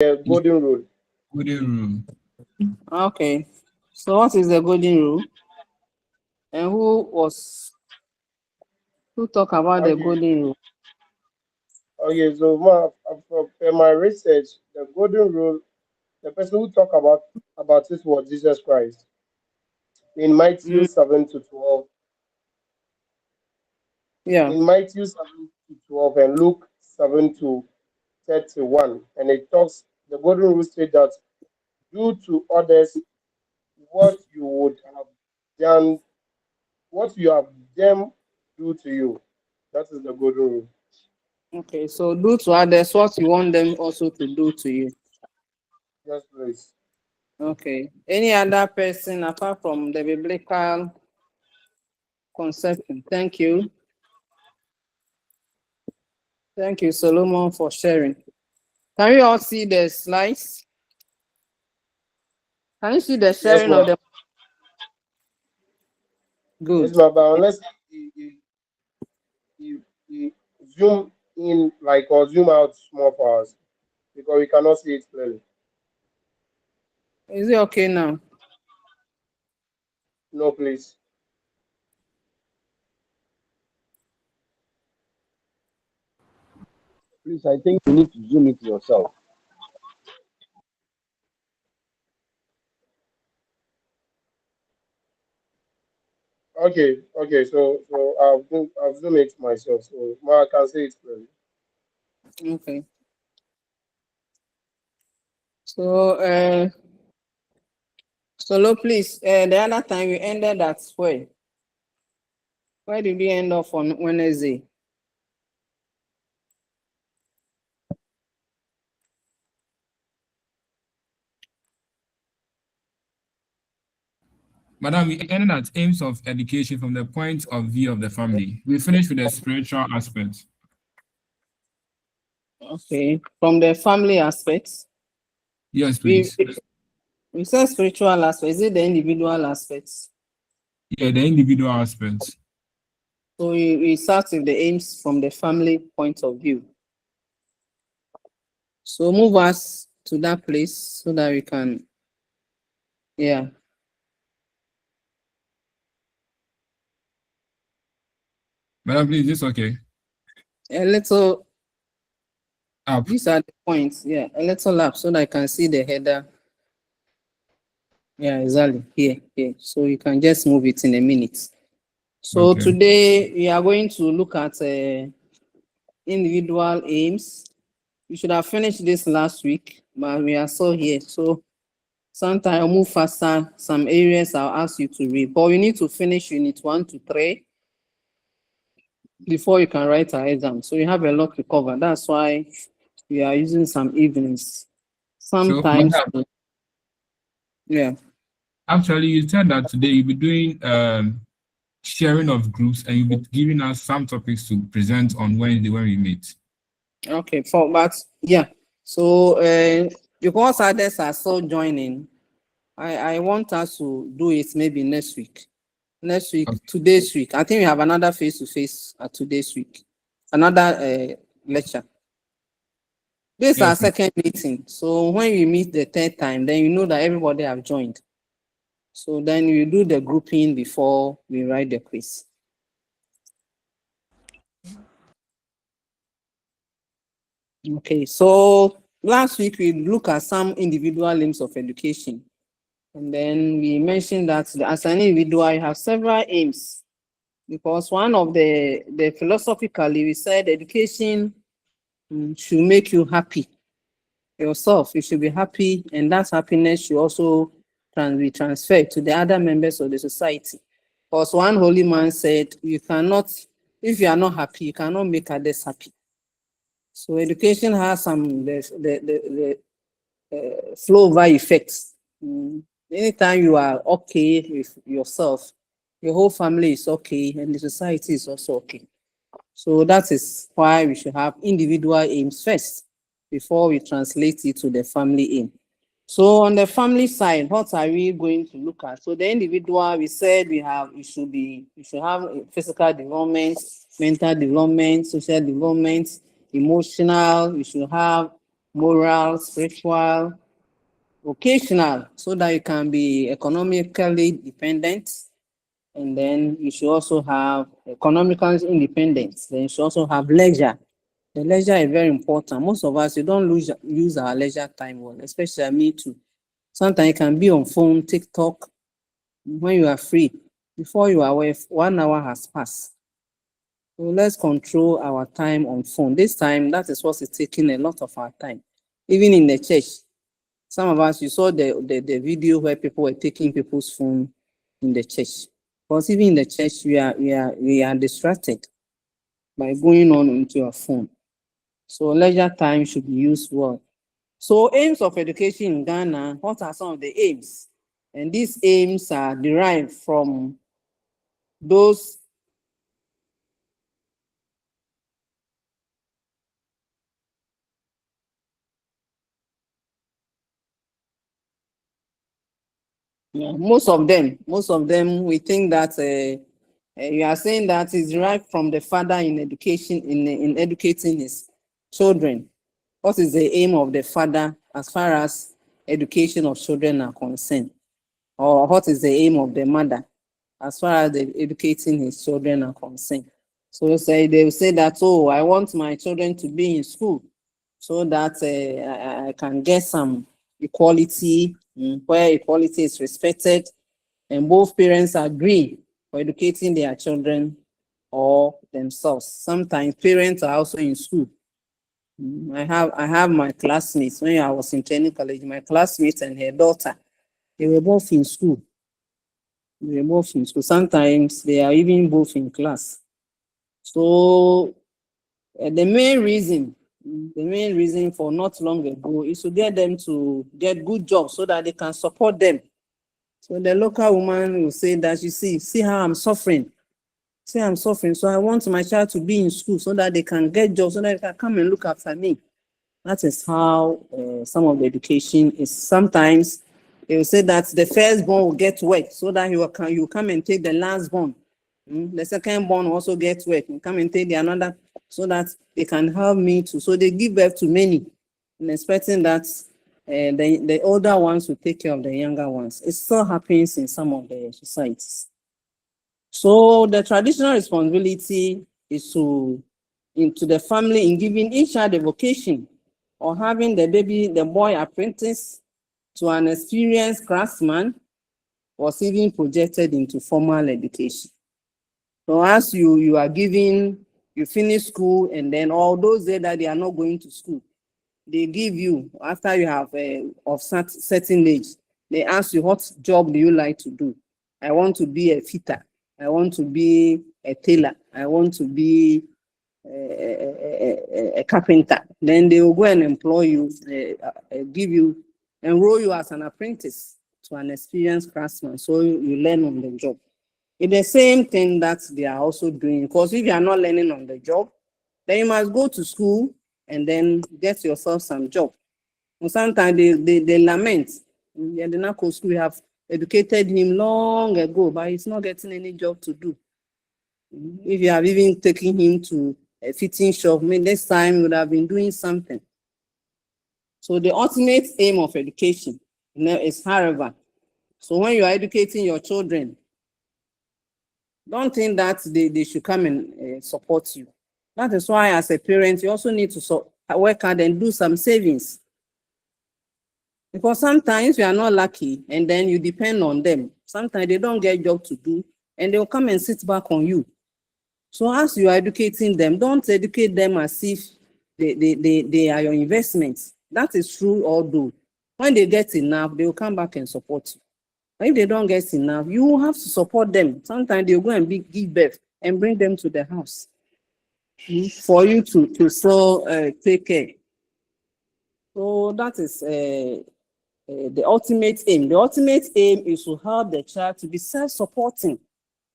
The golden rule. Golden rule. Okay. So what is the golden rule? And who talk about the golden rule? Okay, so for my research, the golden rule, the person who talked about this was Jesus Christ in Matthew Mm, 7 to 12, yeah. in Matthew 7 to 12 and Luke 7 to 31. And it talks, the golden rule states that do to others what you would have done, what you have them do to you. That is the golden rule. Okay. So do to others what you want them also to do to you. Yes, please. Okay. Any other person apart from the biblical conception? Thank you. Thank you, Solomon, for sharing. Can we all see the slides? Can you see the Yes, sharing of ma'am. the Yes, good? ma'am. But unless you zoom in like or zoom out small for us because we cannot see it clearly. Is it okay now? No, please. Please, I think you need to zoom it yourself. Okay. So I've zoomed it myself, so I can see it clearly. Okay. So Solo, please. The other time we ended at where? Where did we end off on Wednesday? Madam, we ended at aims of education from the point of view of the family. We finished with the spiritual aspect. Okay. From the family aspects. Yes, We please. we said spiritual aspect. Is it the individual aspects? Yeah, the individual aspects. So we start with the aims from the family point of view. So move us to that place so that we can, yeah. Madam, please, this okay? A little, Up. these are the points, yeah. A little up so that I can see the header. Yeah, exactly. Here. So you can just move it in a minute. So Okay. today we are going to look at individual aims. We should have finished this last week, but we are still here. So sometimes I'll move faster. Some areas I'll ask you to read, but we need to finish unit 1 to 3 before you can write our exam. So you have a lot to cover. That's why we are using some evenings. So, Sometimes, madam, yeah. actually, you said that today you'll be doing sharing of groups and you'll be giving us some topics to present on Wednesday when we meet. Okay, but yeah. So because others are still joining, I want us to do it maybe next week. Okay. Today's week. I think we have another face-to-face at today's week. Another lecture. This is our Yes, ma'am. second meeting. So when we meet the third time, then you know that everybody have joined. So then we do the grouping before we write the quiz. Okay, so last week we looked at some individual aims of education. And then we mentioned that as an individual, you have several aims. Because one of the philosophically, we said education should make you happy yourself. You should be happy, and that happiness should also be transferred to the other members of the society. Because one holy man said, you cannot, if you are not happy, you cannot make others happy. So education has some the flow over effects. Anytime you are okay with yourself, your whole family is okay, and the society is also okay. So that is why we should have individual aims first before we translate it to the family aim. So on the family side, what are we going to look at? So the individual, we said we should have physical development, mental development, social development, emotional. We should have moral, spiritual, vocational, so that you can be economically dependent. And then you should also have economical independence. Then you should also have leisure. The leisure is very important. Most of us, you don't use our leisure time well, especially me too. Sometimes you can be on phone, TikTok, when you are free. Before you are aware, 1 hour has passed. So let's control our time on phone. This time, that is what is taking a lot of our time. Even in the church, some of us, you saw the video where people were taking people's phone in the church. Because even in the church, we are distracted by going on into your phone. So leisure time should be used well. So aims of education in Ghana, what are some of the aims? And these aims are derived from those most of them, we think that you are saying that is derived from the father in education, in educating his children. What is the aim of the father as far as education of children are concerned? Or what is the aim of the mother as far as educating his children are concerned? So they will say that, oh, I want my children to be in school so that I can get some equality, where equality is respected, and both parents agree for educating their children or themselves. Sometimes parents are also in school. I have my classmates when I was in training college, my classmates and her daughter, they were both in school. Sometimes they are even both in class. So the main reason for not long ago is to get them to get good jobs so that they can support them. So the local woman will say that, you see how I'm suffering. So I want my child to be in school so that they can get jobs, so that they can come and look after me. That is how some of the education is. Sometimes they will say that the firstborn will get work so that you come and take the lastborn. The secondborn will also get work and come and take the another, so that they can help me too. So they give birth to many, and expecting that the older ones will take care of the younger ones. It still happens in some of the societies. So the traditional responsibility is into the family in giving each child a vocation, or having the boy apprentice to an experienced craftsman, was even projected into formal education. So as you are giving, you finish school, and then all those days that they are not going to school, they give you, after you have of certain age, they ask you, what job do you like to do? I want to be a fitter. I want to be a tailor. I want to be a carpenter. Then they will go and employ you, enroll you as an apprentice to an experienced craftsman. So you learn on the job. It's the same thing that they are also doing, because if you are not learning on the job, then you must go to school and then get yourself some job. And sometimes they lament. Yeah, the narco school, we have educated him long ago, but he's not getting any job to do. If you have even taken him to a fitting shop, next time he would have been doing something. So the ultimate aim of education is, however, so when you are educating your children, don't think that they should come and support you. That is why, as a parent, you also need to work hard and do some savings. Because sometimes you are not lucky and then you depend on them. Sometimes they don't get job to do and they'll come and sit back on you. So as you are educating them, don't educate them as if they are your investments. That is true, although when they get enough, they will come back and support you. But if they don't get enough, you will have to support them. Sometimes they'll go and give birth and bring them to the house for you to still take care. So that is the ultimate aim. The ultimate aim is to help the child to be self-supporting.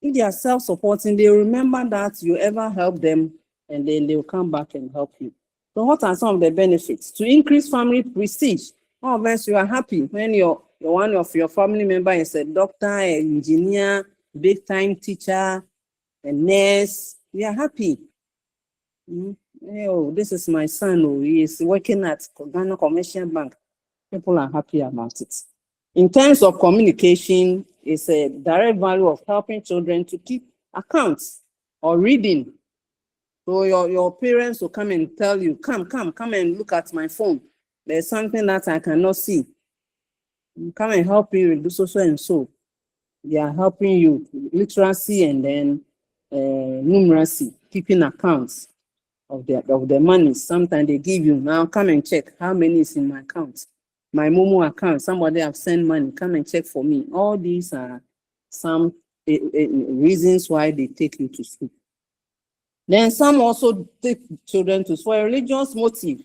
If they are self-supporting, they remember that you ever help them, and then they will come back and help you. So what are some of the benefits? To increase family prestige. All of us, you are happy when you're one of your family members is a doctor, an engineer, big-time teacher, a nurse. We are happy. Oh, this is my son. Oh, he is working at Ghana Commercial Bank. People are happy about it. In terms of communication, it's a direct value of helping children to keep accounts or reading. So your parents will come and tell you, come and look at my phone. There's something that I cannot see. Come and help me reduce social and so. They are helping you literacy and then numeracy, keeping accounts of the money. Sometimes they give you, now come and check how many is in my account. My Momo account, somebody have sent money, come and check for me. All these are some reasons why they take you to school. Then some also take children to for a religious motive.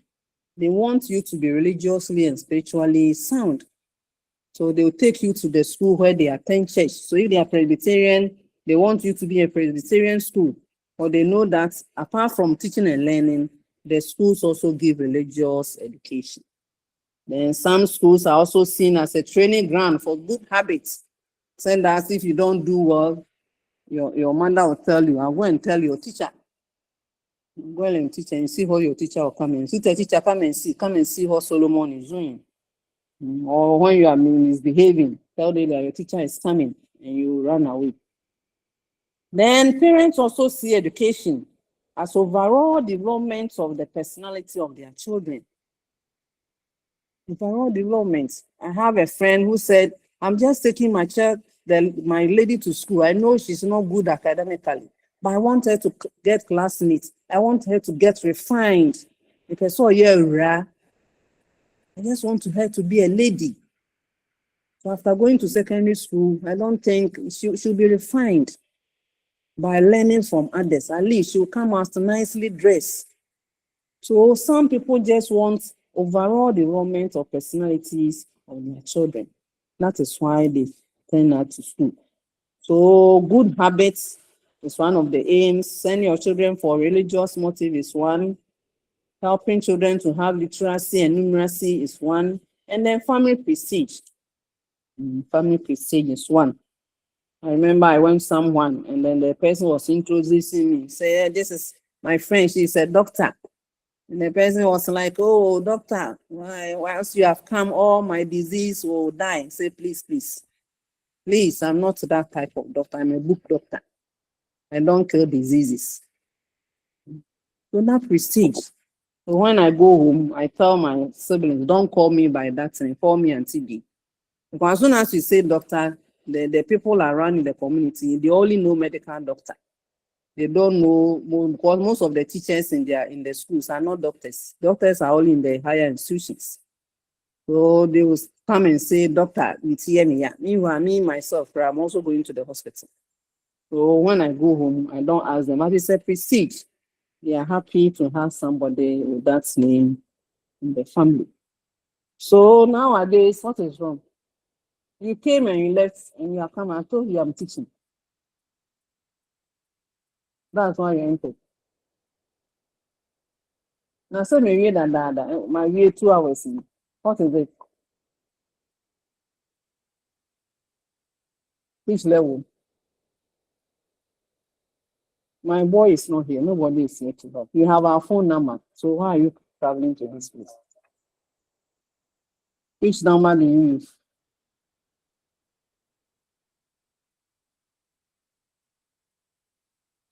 They want you to be religiously and spiritually sound. So they will take you to the school where they attend church. So if they are Presbyterian, they want you to be a Presbyterian school. Or they know that apart from teaching and learning, the schools also give religious education. Then some schools are also seen as a training ground for good habits. Saying that if you don't do well, your mother will tell you, I'll go and tell your teacher. Go and teach and see how your teacher will come in. See the teacher, come and see how Solomon is doing. Or when you are misbehaving, tell them that your teacher is coming and you run away. Then parents also see education as overall development of the personality of their children. Overall development. I have a friend who said, I'm just taking my child, my lady to school. I know she's not good academically, but I want her to get classmates. I want her to get refined. Because so yeah, I just want her to be a lady. So after going to secondary school, I don't think she'll be refined by learning from others. At least she'll come out nicely dressed. So some people just want overall development of personalities of their children. That is why they send out to school. So good habits is one of the aims. Send your children for religious motive is one. Helping children to have literacy and numeracy is one. And then family prestige. Family prestige is one. I remember I went someone and then the person was introducing me. Say, this is my friend. She's a doctor. And the person was like, oh, doctor, once you have come, all my disease will die. Say, please, I'm not that type of doctor. I'm a book doctor. I don't kill diseases. So that prestige. So when I go home, I tell my siblings, don't call me by that name, call me Auntie B. Because as soon as you say doctor, the people around in the community, they only know medical doctor. They don't know, because most of the teachers in the schools are not doctors. Doctors are only in the higher institutions. So they will come and say, doctor, it's here me. Meanwhile, me myself, I'm also going to the hospital. So when I go home, I don't ask them. As it's a prestige, they are happy to have somebody with that name in the family. So nowadays, what is wrong? You came and you left and you are coming. I told you I'm teaching. That's why you're into. Now, so my way that my way 2 hours. What is it? Which level? My boy is not here. Nobody is here to help. You have our phone number. So why are you traveling to this place? Which number do you use?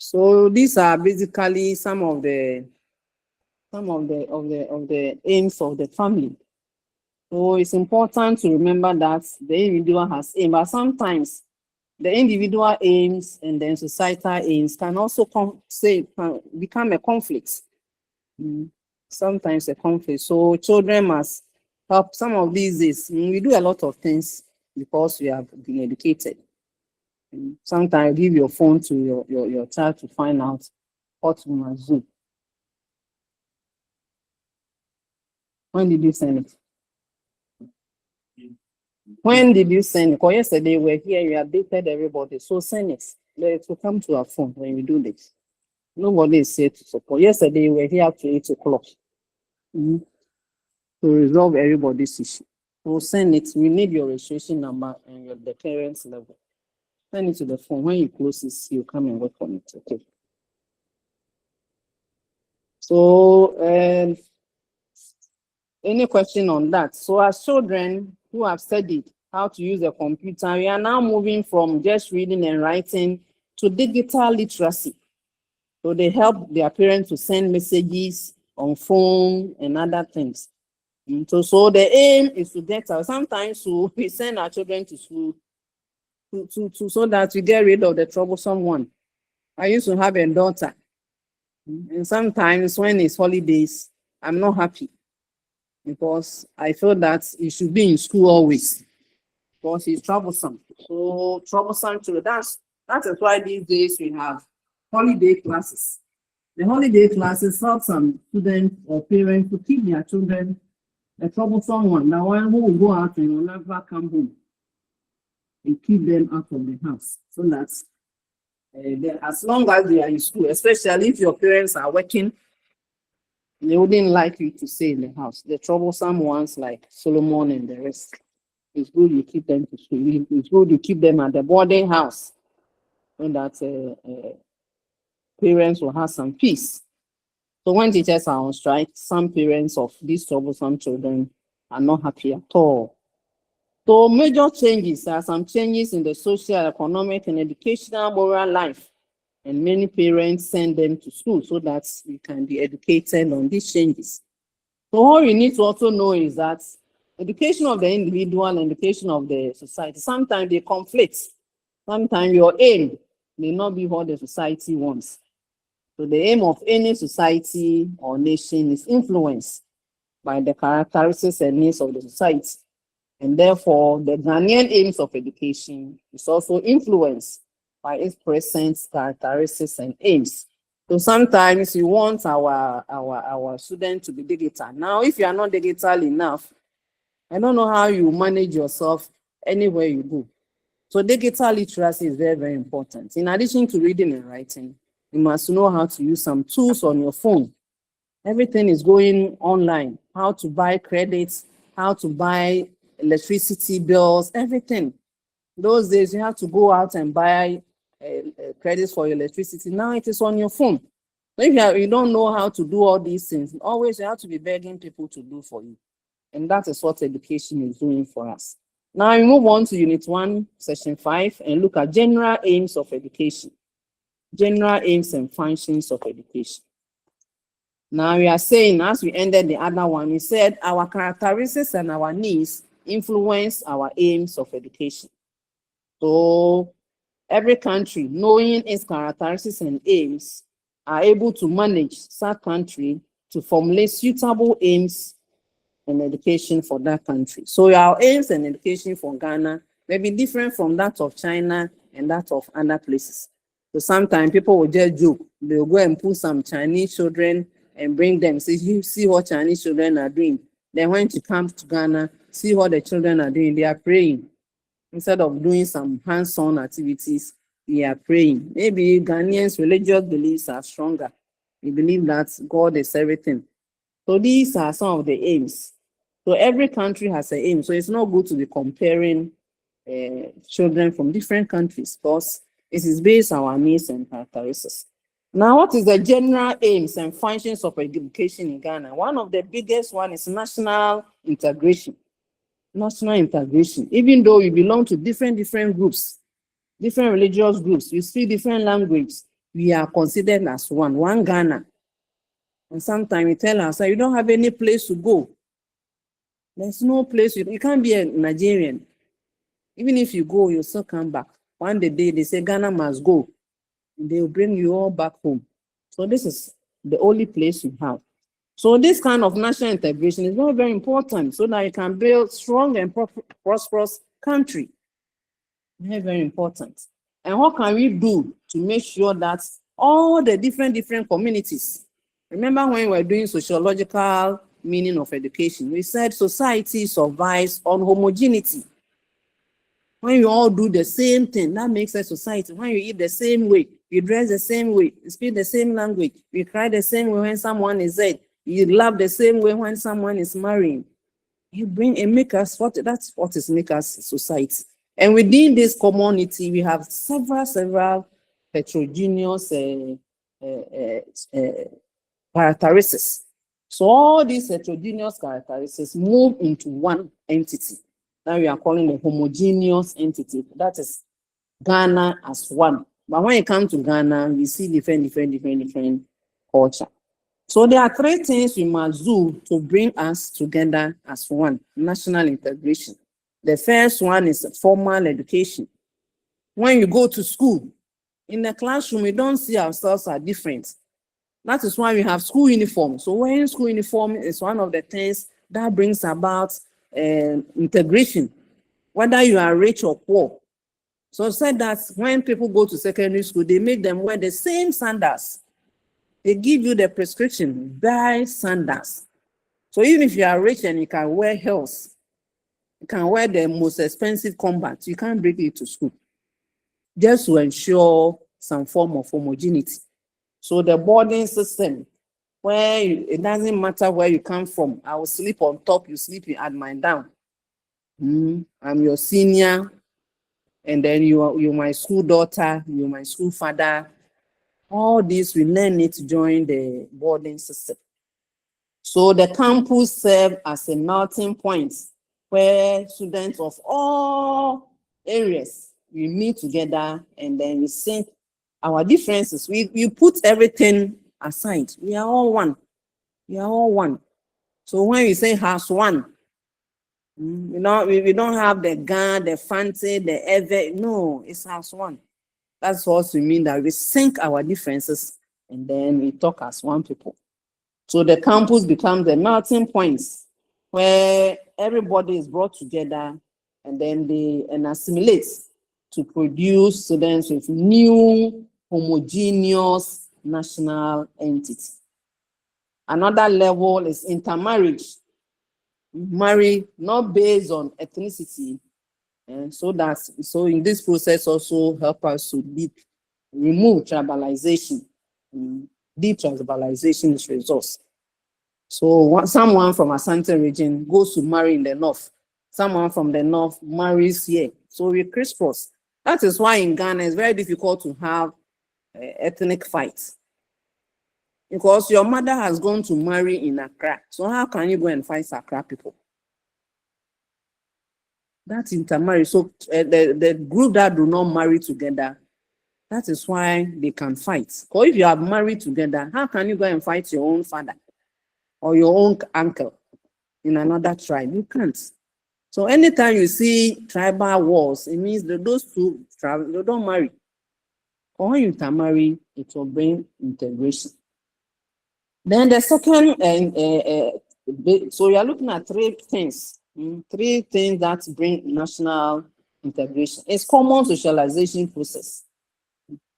So these are basically some of the aims of the family. So it's important to remember that the individual has aim, but sometimes the individual aims and then societal aims can also become a conflict. Sometimes a conflict. So children must help. Some of these days, we do a lot of things because we have been educated. Sometimes give your phone to your child to find out what you must do. When did you send it? When did you send it? Because yesterday we were here, you updated everybody. So send it. It will come to our phone when we do this. Nobody is here to support. Yesterday we were here up to 8 o'clock to resolve everybody's issue. So send it. We need your registration number and the clearance level. Send it to the phone. When you close this, you come and work on it. Okay. So, any question on that? So as children who have studied how to use a computer, we are now moving from just reading and writing to digital literacy. So they help their parents to send messages on phone and other things. So the aim is to get out. Sometimes we send our children to school so that we get rid of the troublesome one. I used to have a daughter, and sometimes when it's holidays, I'm not happy because I feel that he should be in school always because he's troublesome. So troublesome children. That is why these days we have holiday classes. The holiday classes help some students or parents to keep their children a troublesome one. The one who will go out and will never come home, and keep them out of the house so that as long as they are in school, especially if your parents are working, they wouldn't like you to stay in the house. The troublesome ones like Solomon and the rest, it's good you keep them to school. It's good you keep them at the boarding house so that parents will have some peace. So when teachers are on strike, some parents of these troublesome children are not happy at all. So major changes are some changes in the social, economic, and educational moral life. And many parents send them to school so that we can be educated on these changes. So all you need to also know is that education of the individual and education of the society, sometimes they conflict. Sometimes your aim may not be what the society wants. So the aim of any society or nation is influenced by the characteristics and needs of the society. And therefore, the Ghanaian aims of education is also influenced by its present characteristics and aims. So sometimes we want our students to be digital. Now, if you are not digital enough, I don't know how you manage yourself anywhere you go. So digital literacy is very, very important. In addition to reading and writing, you must know how to use some tools on your phone. Everything is going online. How to buy credits, how to buy electricity bills, everything. Those days you have to go out and buy credits for your electricity. Now it is on your phone. So if you don't know how to do all these things, always you have to be begging people to do for you. And that is what education is doing for us. Now we move on to Unit 1, Section 5, and look at general aims of education. General aims and functions of education. Now we are saying, as we ended the other one, we said our characteristics and our needs influence our aims of education. So every country, knowing its characteristics and aims, are able to manage that country to formulate suitable aims and education for that country. So our aims and education for Ghana may be different from that of China and that of other places. So sometimes people will just joke. They'll go and put some Chinese children and bring them. Say, you see what Chinese children are doing. Then when you come to Ghana, see what the children are doing. They are praying. Instead of doing some hands-on activities, we are praying. Maybe Ghanaians' religious beliefs are stronger. We believe that God is everything. So these are some of the aims. So every country has an aim. So it's not good to be comparing children from different countries because it is based on our needs and characteristics. Now, what is the general aims and functions of education in Ghana? One of the biggest one is national integration. National integration. Even though we belong to different groups, different religious groups, we speak different languages, we are considered as one Ghana. And sometimes we tell ourselves, you don't have any place to go. There's no place, you can't be a Nigerian. Even if you go, you'll still come back. One day they say Ghana must go. They will bring you all back home. So this is the only place you have. So this kind of national integration is very, very important so that you can build strong and prosperous country. Very, very important. And what can we do to make sure that all the different communities, remember when we were doing sociological meaning of education, we said society survives on homogeneity. When you all do the same thing, that makes a society. When you eat the same way, you dress the same way, you speak the same language, you cry the same way when someone is dead, you laugh the same way when someone is marrying. You bring and make us that's what is make us society. And within this community, we have several heterogeneous characteristics. So all these heterogeneous characteristics move into one entity. Now we are calling a homogeneous entity. That is Ghana as one. But when it comes to Ghana, we see different culture. So there are three things we must do to bring us together as one: national integration. The first one is formal education. When you go to school, in the classroom, we don't see ourselves as different. That is why we have school uniform. So wearing school uniform is one of the things that brings about integration, whether you are rich or poor. So I said that when people go to secondary school, they make them wear the same sandals. They give you the prescription, buy sandals. So even if you are rich and you can wear heels, you can wear the most expensive combat, you can't bring it to school, just to ensure some form of homogeneity. So the boarding system, where it doesn't matter where you come from, I will sleep on top, you sleep at my down. I'm your senior, and then you're my school daughter, you're my school father. All this, we learn it to join the boarding system. So the campus serves as a melting point where students of all areas, we meet together and then we sync our differences. We put everything aside. We are all one. We are all one. So when we say house one, we don't have the gun, the fancy, the ever. No, it's house one. That's also mean that we sync our differences and then we talk as one people. So the campus becomes the melting points where everybody is brought together and then they assimilate to produce students with new homogeneous national entity. Another level is intermarriage. Marry not based on ethnicity, and so in this process also help us to remove tribalization. Detribalization is resource. So someone from Asante region goes to marry in the north. Someone from the north marries here. So we crisscross. That is why in Ghana it's very difficult to have ethnic fights. Because your mother has gone to marry in Accra. So how can you go and fight Accra people? That's intermarriage. So the group that do not marry together, that is why they can fight. Because if you are married together, how can you go and fight your own father or your own uncle in another tribe? You can't. So anytime you see tribal wars, it means that those two tribes, they don't marry. Or when you intermarry, it will bring integration. Then the second, so you are looking at three things that bring national integration. It's common socialization process.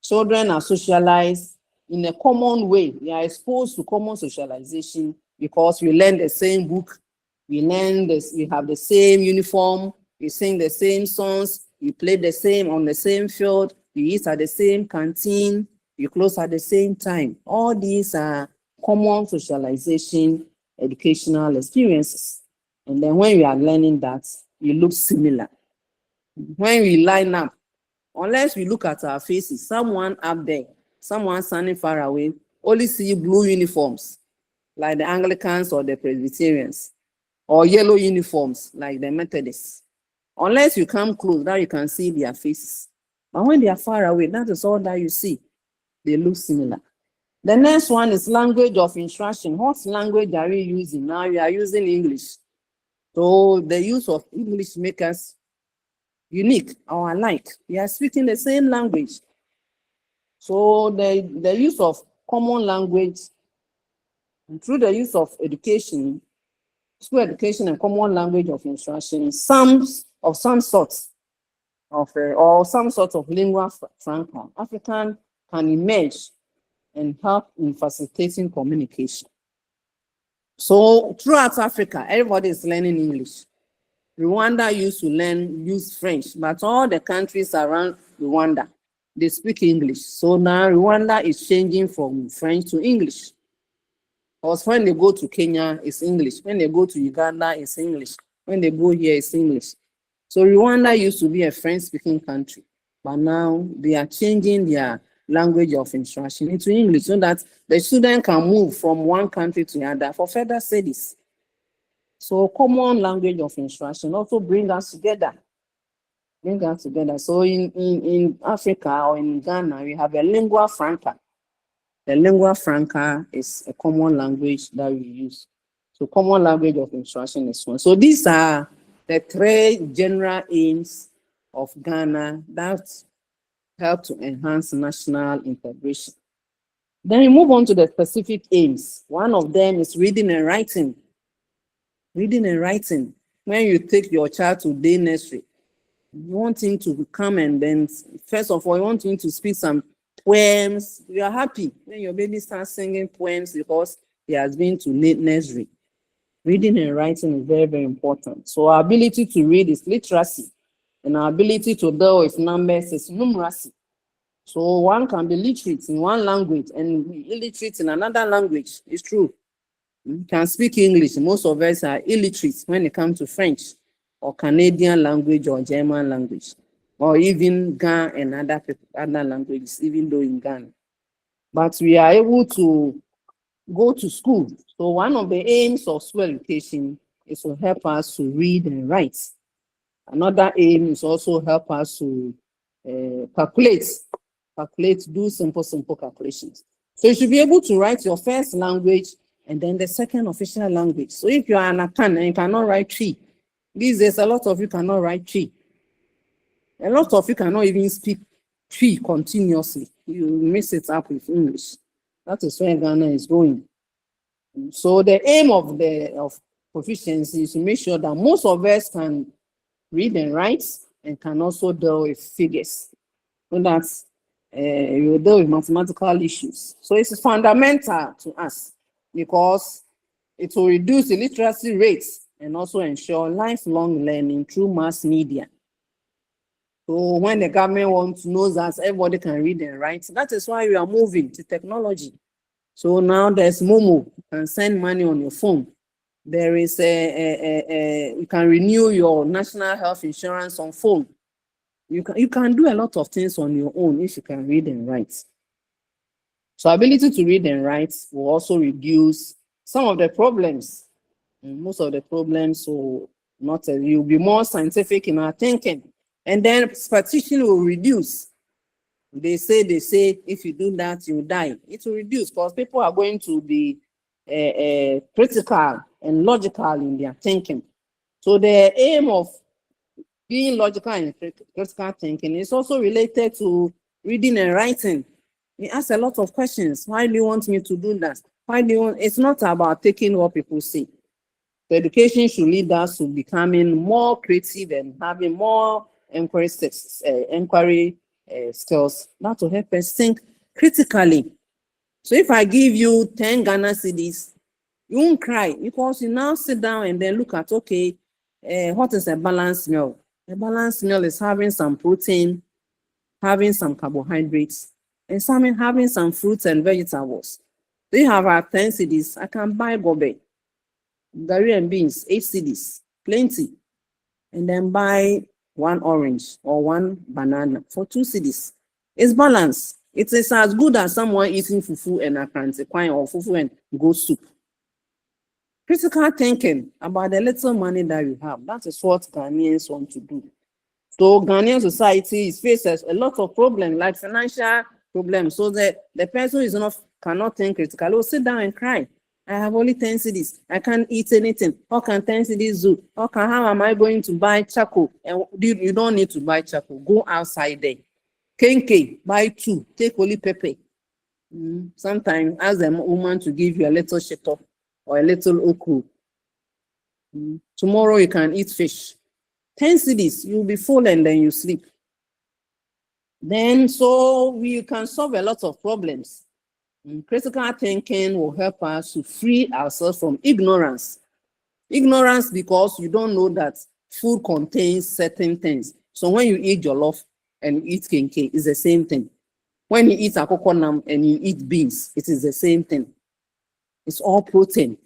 Children are socialized in a common way. We are exposed to common socialization because we learn the same book, we learn this, we have the same uniform, we sing the same songs, we play the same on the same field, we eat at the same canteen, we close at the same time. All these are common socialization, educational experiences. And then when we are learning that, we look similar. When we line up, unless we look at our faces, someone up there, someone standing far away, only see blue uniforms, like the Anglicans or the Presbyterians, or yellow uniforms, like the Methodists. Unless you come close, now you can see their faces. But when they are far away, that is all that you see. They look similar. The next one is language of instruction. What language are we using? Now we are using English. So the use of English makes us unique or alike. We are speaking the same language. So the use of common language, and through the use of education, school education and common language of instruction, some sort of lingua franca, African can emerge and help in facilitating communication. So throughout Africa, everybody is learning English. Rwanda used to use French, but all the countries around Rwanda, they speak English. So now Rwanda is changing from French to English. Because when they go to Kenya, it's English. When they go to Uganda, it's English. When they go here, it's English. So Rwanda used to be a French-speaking country, but now they are changing their language of instruction into English so that the student can move from one country to another for further studies. So common language of instruction also bring us together. So in Africa or in Ghana, we have a lingua franca. The lingua franca is a common language that we use. So common language of instruction is one. So these are the three general aims of Ghana that help to enhance national integration. Then we move on to the specific aims. One of them is reading and writing. Reading and writing. When you take your child to day nursery, you want him to come and then, first of all, you want him to speak some poems. You are happy when your baby starts singing poems because he has been to nursery. Reading and writing is very, very important. So our ability to read is literacy, and our ability to deal with numbers is numeracy. So one can be literate in one language and illiterate in another language. It's true. You can speak English. Most of us are illiterate when it comes to French or Canadian language or German language, or even Ghana and other languages, even though in Ghana. But we are able to go to school. So one of the aims of school education is to help us to read and write. Another aim is also help us to calculate, do simple calculations. So you should be able to write your first language and then the second official language. So if you are an Akan and you cannot write tree, these days a lot of you cannot write tree. A lot of you cannot even speak tree continuously. You mix it up with English. That is where Ghana is going. So the aim of proficiency is to make sure that most of us can read and write and can also deal with figures. So that you deal with mathematical issues. So it's fundamental to us because it will reduce the literacy rates and also ensure lifelong learning through mass media. So when the government wants to know that everybody can read and write, that is why we are moving to technology. So now there's Momo, you can send money on your phone. There is you can renew your national health insurance on phone. You can do a lot of things on your own if you can read and write. So ability to read and write will also reduce some of the problems. Most of the problems will not, you'll be more scientific in our thinking. And then partition will reduce. They say if you do that, you die. It will reduce because people are going to be critical and logical in their thinking. So the aim of being logical and critical thinking is also related to reading and writing. We ask a lot of questions. Why do you want me to do that? Why do you want? It's not about taking what people say. The education should lead us to becoming more creative and having more inquiry skills. That will help us think critically. So if I give you 10 Ghana cedis, you won't cry because you now sit down and then look at, okay, what is a balanced meal? A balanced meal is having some protein, having some carbohydrates, and having some fruits and vegetables. So you have our 10 cedis, I can buy gobe, gari and beans, 8 cedis, plenty, and then buy 1 orange or 1 banana for 2 cedis. It's balanced. It is as good as someone eating fufu and akrante kwai or fufu and go soup. Critical thinking about the little money that you have. That is what Ghanaians want to do. So Ghanaian society faces a lot of problems, like financial problems. So the person cannot think critically, will sit down and cry. I have only 10 cedis. I can't eat anything. How can 10 cedis do? How am I going to buy charcoal? And you don't need to buy charcoal. Go outside there. Kenke, buy 2. Take only pepper. Sometimes ask a woman to give you a little sheto or a little okra. Tomorrow you can eat fish. 10 cedis, you'll be full and then you sleep. Then so we can solve a lot of problems. Critical thinking will help us to free ourselves from ignorance. Ignorance because you don't know that food contains certain things. So when you eat jollof and you eat kenke, it's the same thing. When you eat akoko nam and you eat beans, it is the same thing. It's all protein.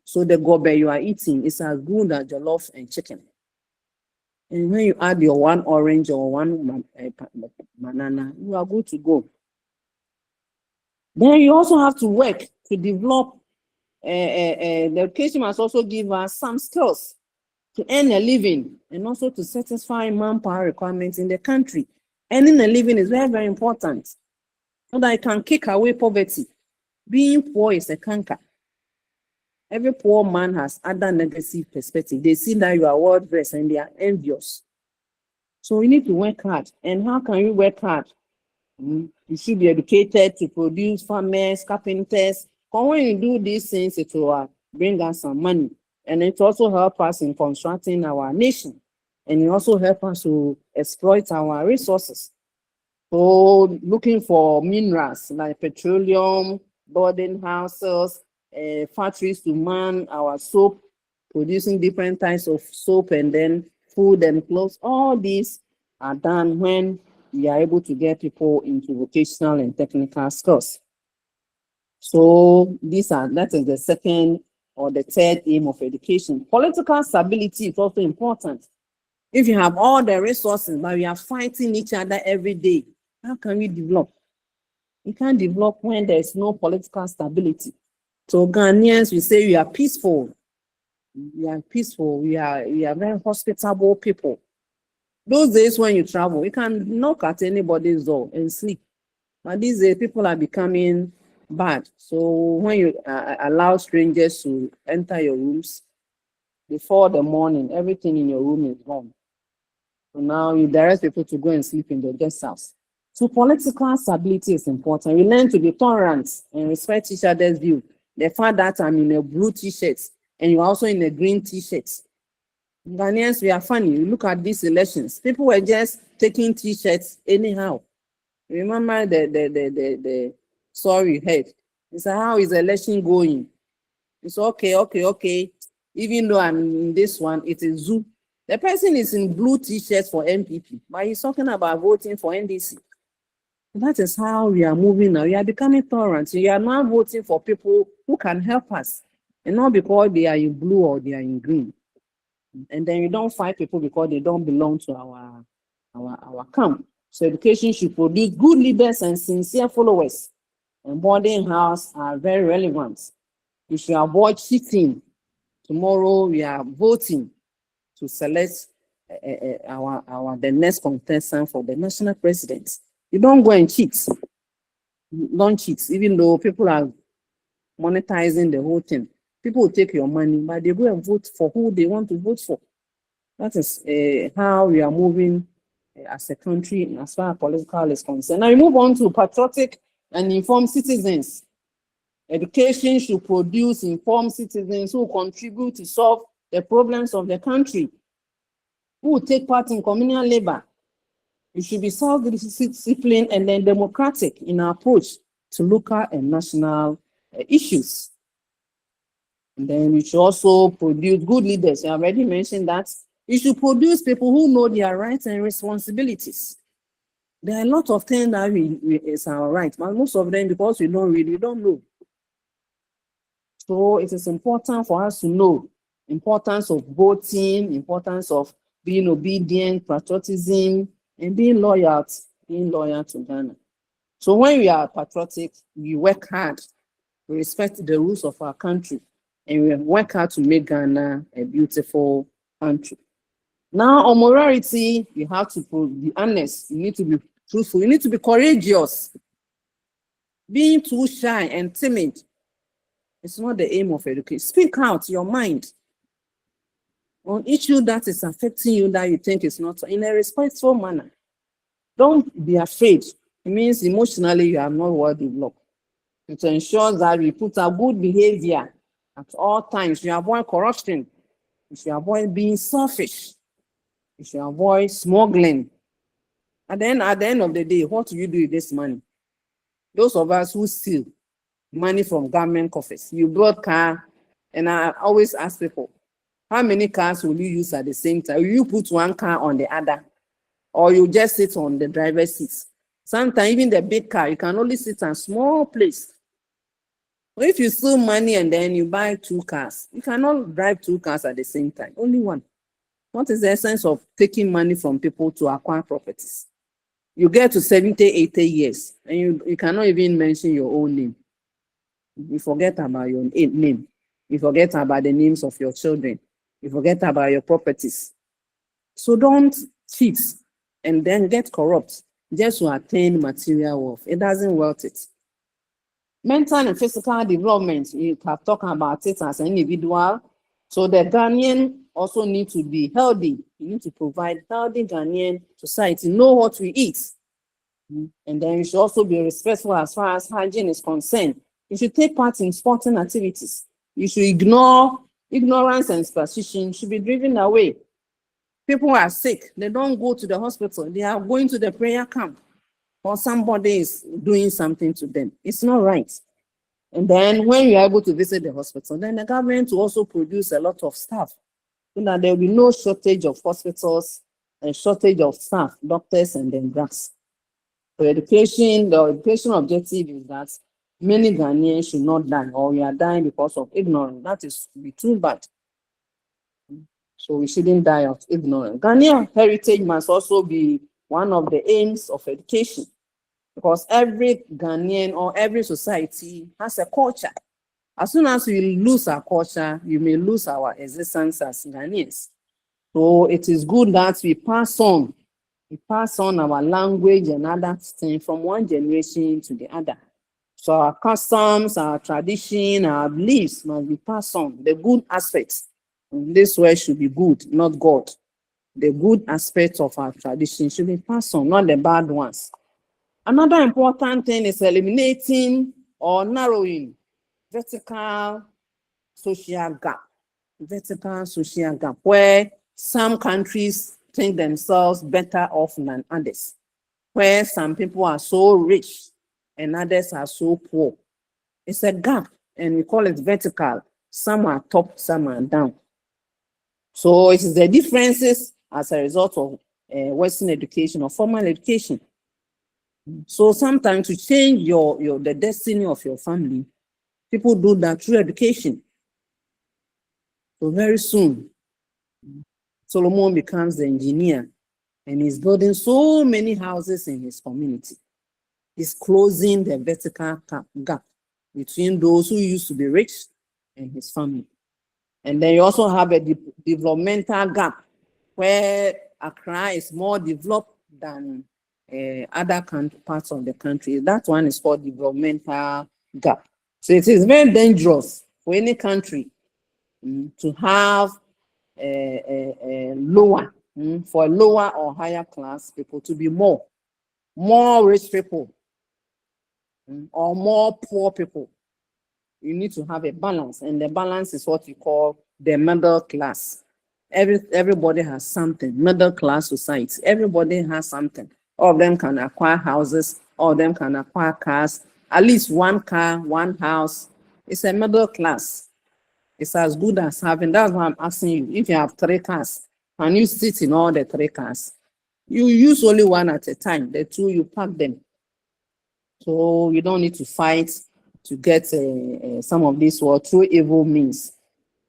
So the gobe you are eating is as good as jollof and chicken. And when you add your one orange or one banana, you are good to go. Then you also have to work to develop. The education must also give us some skills to earn a living and also to satisfy manpower requirements in the country. Earning a living is very, very important so that I can kick away poverty. Being poor is a canker. Every poor man has other negative perspective. They see that you are worthless and they are envious. So you need to work hard. And how can you work hard? You should be educated to produce farmers, carpenters. Because when you do these things, it will bring us some money. And it also help us in constructing our nation. And it also help us to exploit our resources. So looking for minerals like petroleum, boarding houses, factories to man our soap, producing different types of soap, and then food and clothes. All these are done when we are able to get people into vocational and technical skills. So that is the second or the third aim of education. Political stability is also important. If you have all the resources, but we are fighting each other every day, how can we develop? We can't develop when there is no political stability. So Ghanaians, we say we are peaceful. We are peaceful. We are very hospitable people. Those days when you travel, you can knock at anybody's door and sleep. But these days, people are becoming bad. So when you allow strangers to enter your rooms before the morning, everything in your room is gone. So now you direct people to go and sleep in the guest house. So political stability is important. We learn to be tolerant and respect each other's view. The fact that I'm in a blue t-shirt and you're also in a green t-shirt. Ghanaians, we are funny. You look at these elections, people were just taking t-shirts anyhow. Remember the story you heard. It's like, how is the election going? It's okay. Even though I'm in this one, it is zoo. The person is in blue t-shirts for MPP, but he's talking about voting for NDC. That is how we are moving now. We are becoming tolerant. We are now voting for people who can help us, and not because they are in blue or they are in green. And then we don't fight people because they don't belong to our camp. So education should produce good leaders and sincere followers. And boarding house are very relevant. We should avoid cheating. Tomorrow we are voting to select the next contestant for the national president. You don't go and cheat. Don't cheat, even though people are monetizing the whole thing. People will take your money, but they go and vote for who they want to vote for. That is how we are moving as a country as far as political is concerned. Now we move on to patriotic and informed citizens. Education should produce informed citizens who contribute to solve the problems of the country, who will take part in communal labor. We should be self-disciplined and then democratic in our approach to local and national issues. And then we should also produce good leaders. I already mentioned that. We should produce people who know their rights and responsibilities. There are a lot of things that is our right, but most of them, because we don't know. So it is important for us to know importance of voting, importance of being obedient, patriotism, and being loyal to Ghana. So when we are patriotic, we work hard, we respect the rules of our country, and we work hard to make Ghana a beautiful country. Now, on morality, you have to be honest, you need to be truthful, you need to be courageous. Being too shy and timid is not the aim of education. Speak out your mind on issue that is affecting you that you think is not in a respectful manner. Don't be afraid. It means emotionally you are not well developed. To ensure that we put a good behavior at all times. You avoid corruption. You should avoid being selfish. You should avoid smuggling. And then at the end of the day, what do you do with this money? Those of us who steal money from government coffers, you brought car, and I always ask people, how many cars will you use at the same time? Will you put one car on the other? Or you just sit on the driver's seat? Sometimes even the big car, you can only sit in a small place. Or if you steal money and then you buy two cars, you cannot drive two cars at the same time, only one. What is the essence of taking money from people to acquire properties? You get to 70, 80 years, and you cannot even mention your own name. You forget about your name. You forget about the names of your children. You forget about your properties. So don't cheat and then get corrupt just to attain material wealth. It doesn't worth it. Mental and physical development, you have talked about it as an individual. So the Ghanaian also need to be healthy. You need to provide healthy Ghanaian society, know what we eat. And then you should also be respectful as far as hygiene is concerned. You should take part in sporting activities. You should ignore ignorance and superstition should be driven away. People are sick. They don't go to the hospital. They are going to the prayer camp or somebody is doing something to them. It's not right. And then when you're able to visit the hospital, then the government will also produce a lot of staff so that there will be no shortage of hospitals and shortage of staff, doctors, and then drugs. So education, the education objective is that many Ghanaians should not die, or we are dying because of ignorance. That is be too bad. So we shouldn't die of ignorance. Ghanaian heritage must also be one of the aims of education, because every Ghanaian or every society has a culture. As soon as we lose our culture, we may lose our existence as Ghanaians. So it is good that we pass on our language and other things from one generation to the other. So our customs, our tradition, our beliefs must be passed on. The good aspects in this way should be good, not God. The good aspects of our tradition should be passed on, not the bad ones. Another important thing is eliminating or narrowing vertical social gap. Vertical social gap, where some countries think themselves better off than others, where some people are so rich and others are so poor. It's a gap, and we call it vertical. Some are top, some are down. So it is the differences as a result of Western education or formal education. So sometimes to change the destiny of your family, people do that through education. So very soon, Solomon becomes the engineer and he's building so many houses in his community. He's closing the vertical gap between those who used to be rich and his family. And then you also have a developmental gap where Accra is more developed than other parts of the country. That one is called developmental gap. So it is very dangerous for any country to have a lower, for a lower or higher class people to be more rich people or more poor people. You need to have a balance, and the balance is what you call the middle class. Everybody has something. Middle class society. Everybody has something. All of them can acquire houses. All of them can acquire cars. At least one car, one house. It's a middle class. It's as good as having. That's why I'm asking you. If you have 3 cars, can you sit in all the 3 cars? You use only one at a time. The 2 you pack them. So you don't need to fight to get some of these through evil means.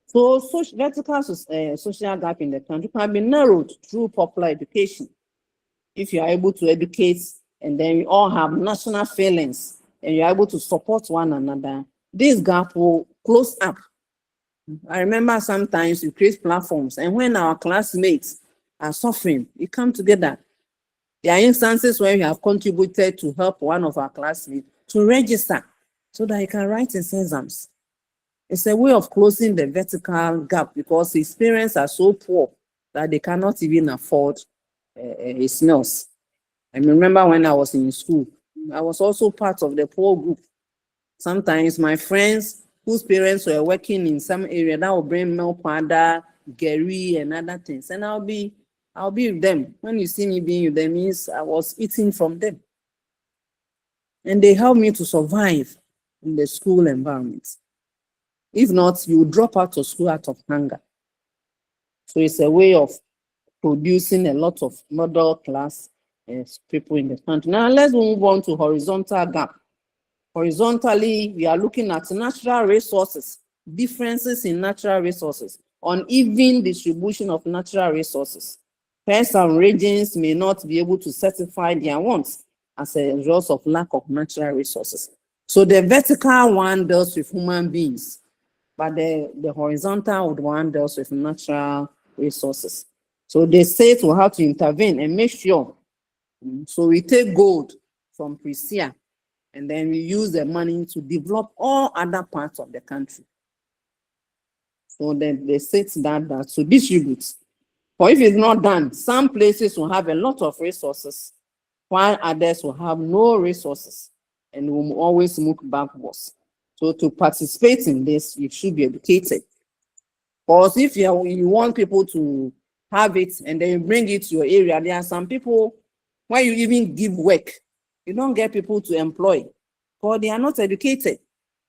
So vertical social gap in the country can be narrowed through popular education. If you are able to educate and then we all have national feelings and you're able to support one another, this gap will close up. I remember sometimes we create platforms, and when our classmates are suffering, we come together. There are instances where we have contributed to help one of our classmates to register so that he can write his exams. It's a way of closing the vertical gap because his parents are so poor that they cannot even afford his meals. I remember when I was in school, I was also part of the poor group. Sometimes my friends whose parents were working in some area, that will bring milk powder, gari, and other things, and I'll be with them. When you see me being with them, means I was eating from them. And they helped me to survive in the school environment. If not, you drop out of school out of hunger. So it's a way of producing a lot of middle class people in the country. Now let's move on to horizontal gap. Horizontally, we are looking at natural resources, differences in natural resources. uneven distribution of natural resources. First, some regions may not be able to satisfy their wants as a result of lack of natural resources. So the vertical one deals with human beings, but the horizontal one deals with natural resources. So the state will have to intervene and make sure. So we take gold from Prisia, and then we use the money to develop all other parts of the country. So then the state that to distribute. For if it's not done, some places will have a lot of resources, while others will have no resources and will always move backwards. So to participate in this, you should be educated. Because if you want people to have it and then you bring it to your area, there are some people, when you even give work, you don't get people to employ because they are not educated.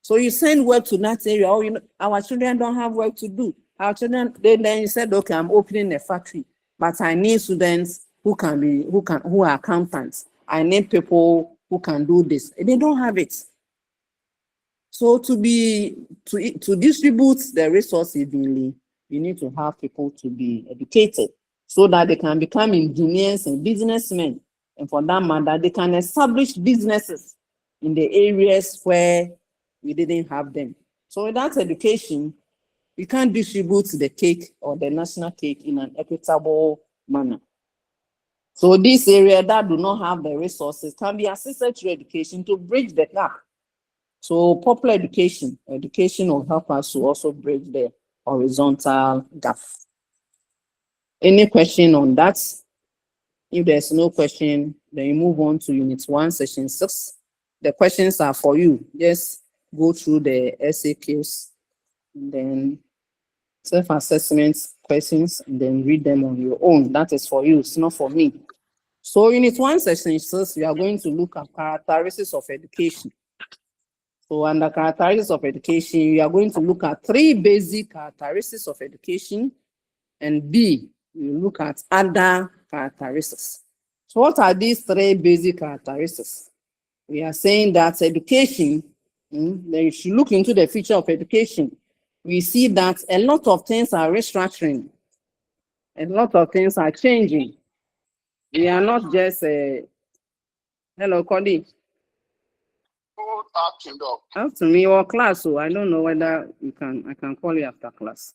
So you send work to that area, or our children don't have work to do. Our children, then you said, okay, I'm opening a factory, but I need students who are accountants. I need people who can do this. They don't have it. So to distribute the resources evenly, you need to have people to be educated so that they can become engineers and businessmen. And for that matter, they can establish businesses in the areas where we didn't have them. So without education, we can't distribute the cake or the national cake in an equitable manner. So this area that do not have the resources can be assisted through education to bridge the gap. So popular education will help us to also bridge the horizontal gap. Any question on that? If there's no question, then you move on to Unit 1, Section 6. The questions are for you. Just go through the SAQs, and then self-assessment questions, and then read them on your own. That is for you, it's not for me. So Unit 1, Section 6, we are going to look at characteristics of education. So under characteristics of education, we are going to look at 3 basic characteristics of education, and B, we look at other characteristics. So what are these 3 basic characteristics? We are saying that education, then you should look into the future of education. We see that a lot of things are restructuring. A lot of things are changing. We are not just hello, Cody. After me or class, so I don't know whether I can call you after class.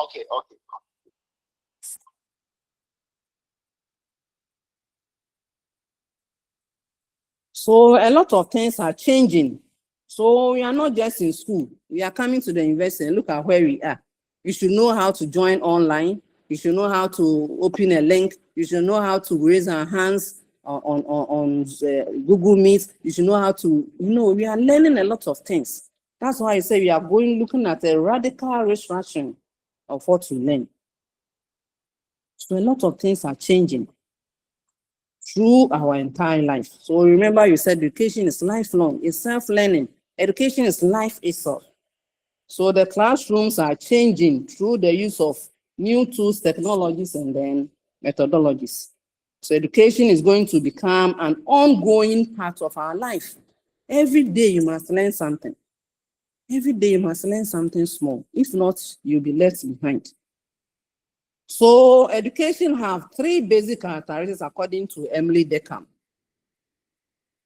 Okay. So a lot of things are changing. So we are not just in school. We are coming to the university and look at where we are. You should know how to join online. You should know how to open a link. You should know how to raise our hands on Google Meet. You should know how to, we are learning a lot of things. That's why I say we are looking at a radical restructuring of what we learn. So a lot of things are changing through our entire life. So remember, you said education is lifelong, it's self-learning. Education is life itself. So the classrooms are changing through the use of new tools, technologies, and then methodologies. So education is going to become an ongoing part of our life. Every day you must learn something. Every day you must learn something small. If not, you'll be left behind. So education have 3 basic characteristics according to Emily Deckham.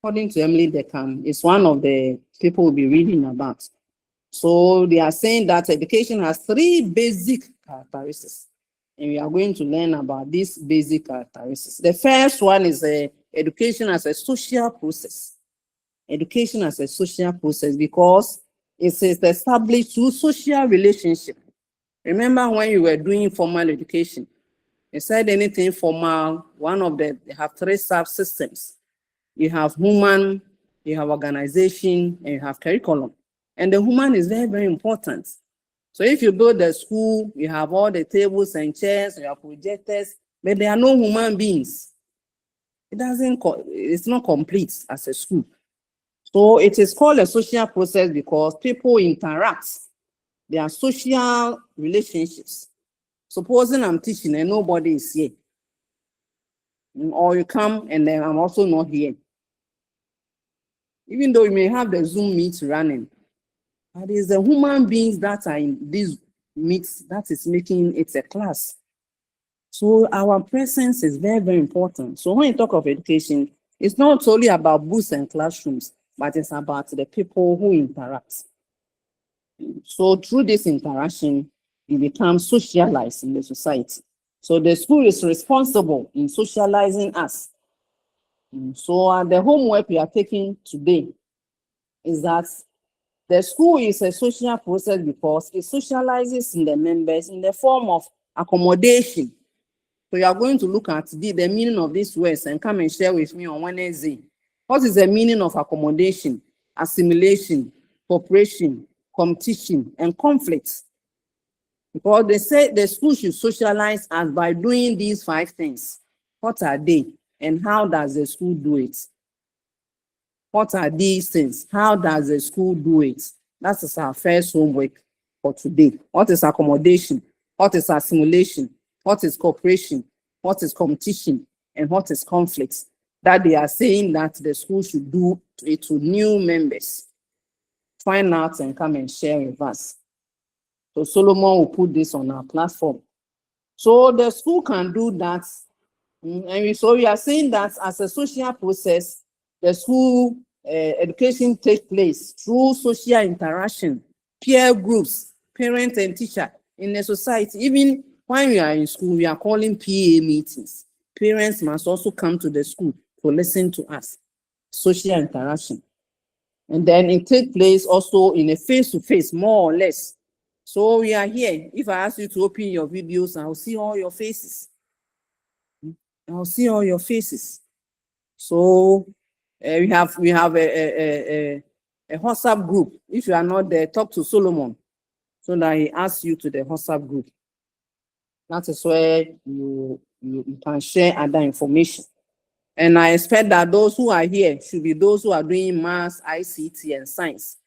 According to Emily Deckham, it's one of the people we'll be reading about. So they are saying that education has 3 basic characteristics. And we are going to learn about these basic characteristics. The first one is education as a social process. Education as a social process because it is established through social relationship. Remember when you were doing formal education, inside anything formal, they have 3 subsystems. You have human, you have organization, and you have curriculum. And the human is very, very important. So if you build a school, you have all the tables and chairs, you have projectors, but there are no human beings. It's not complete as a school. So it is called a social process because people interact. There are social relationships. Supposing I'm teaching and nobody is here, or you come and then I'm also not here. Even though you may have the Zoom meet running, but it's the human beings that are in this meets, that is making it a class. So our presence is very, very important. So when you talk of education, it's not only about books and classrooms, but it's about the people who interact. So through this interaction, you become socialized in the society. So the school is responsible in socializing us. So the homework we are taking today is that the school is a social process because it socializes in the members in the form of accommodation. So you are going to look at the meaning of these words and come and share with me on Wednesday. What is the meaning of accommodation, assimilation, cooperation, competition, and conflict? Because they say the school should socialize us by doing these 5 things. What are they? And how does the school do it? What are these things? How does the school do it? That is our first homework for today. What is accommodation? What is assimilation? What is cooperation? What is competition? And what is conflict? That they are saying that the school should do it to new members. Find out and come and share with us. So Solomon will put this on our platform. So the school can do that. And so we are saying that as a social process, the school education takes place through social interaction, peer groups, parent and teacher in the society. Even when we are in school, we are calling PA meetings. Parents must also come to the school to listen to us. Social interaction. And then it takes place also in a face-to-face, more or less. So we are here. If I ask you to open your videos, I will see all your faces. I'll see all your faces. So we have a WhatsApp group. If you are not there, talk to Solomon so that he asks you to the WhatsApp group. That is where you can share other information. And I expect that those who are here should be those who are doing maths, ICT, and science.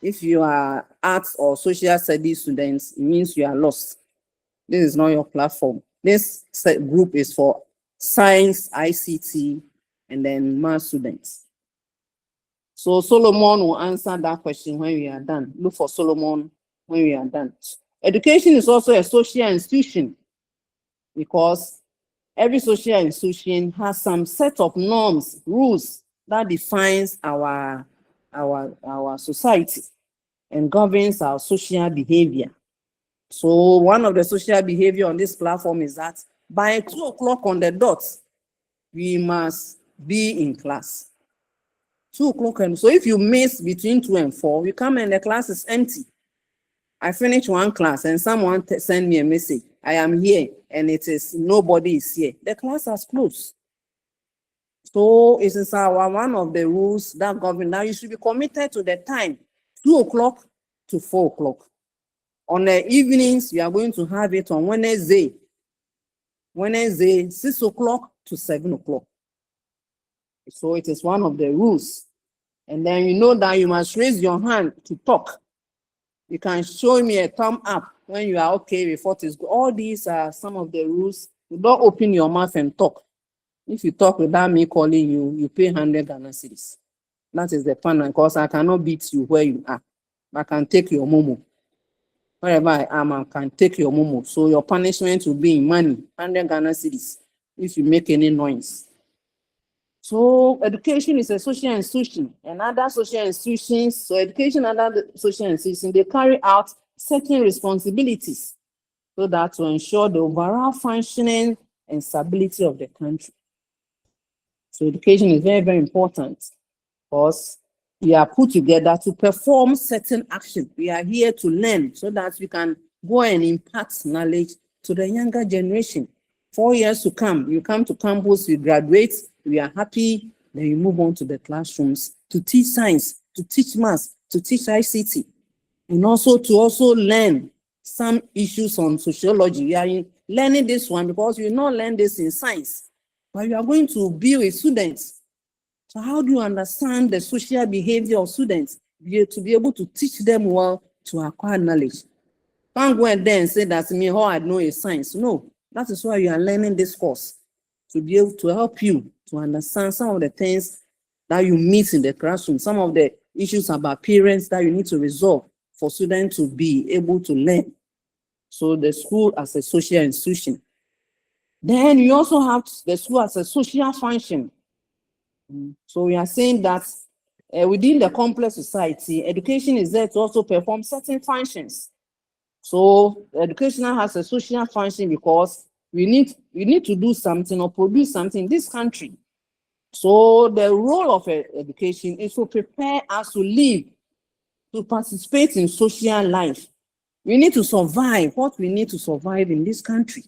If you are arts or social studies students, it means you are lost. This is not your platform. This group is for science, ICT, and then math students. So Solomon will answer that question when we are done. Look for Solomon when we are done. Education is also a social institution because every social institution has some set of norms, rules that defines our society and governs our social behavior. So one of the social behavior on this platform is that by 2 o'clock on the dot, we must be in class. 2 o'clock, and so if you miss between 2 and 4, you come and the class is empty. I finish one class and someone send me a message. I am here and it is nobody is here. The class has closed. So it is one of the rules that govern. Now you should be committed to the time, 2 o'clock to 4 o'clock. On the evenings, we are going to have it on Wednesday. Wednesday, 6 o'clock to 7 o'clock. So it is one of the rules. And then you know that you must raise your hand to talk. You can show me a thumb up when you are okay with what is good. All these are some of the rules. You don't open your mouth and talk. If you talk without me calling you, you pay 100 Ghana cedis. That is the punishment, because I cannot beat you where you are. I can take your momo. Wherever I am, I can take your momo. So your punishment will be in money, 100 Ghana cedis, if you make any noise. So education is a social institution, and other social institutions, so education and other social institutions, they carry out certain responsibilities so that to ensure the overall functioning and stability of the country. So education is very, very important because we are put together to perform certain action. We are here to learn so that we can go and impart knowledge to the younger generation. 4 years to come, you come to campus, you graduate, we are happy, then you move on to the classrooms to teach science, to teach maths, to teach ICT, and also to learn some issues on sociology. We are learning this one because you not learn this in science, but you are going to be with students. So how do you understand the social behavior of students to be able to teach them well to acquire knowledge? Can't go and then say that me, how I know is science. No, that is why you are learning this course, to be able to help you to understand some of the things that you meet in the classroom, some of the issues about parents that you need to resolve for students to be able to learn. So the school as a social institution. Then you also have the school as a social function. So we are saying that within the complex society, education is there to also perform certain functions. So education has a social function because we need to do something or produce something in this country. So the role of education is to prepare us to live, to participate in social life. We need to survive what we need to survive in this country.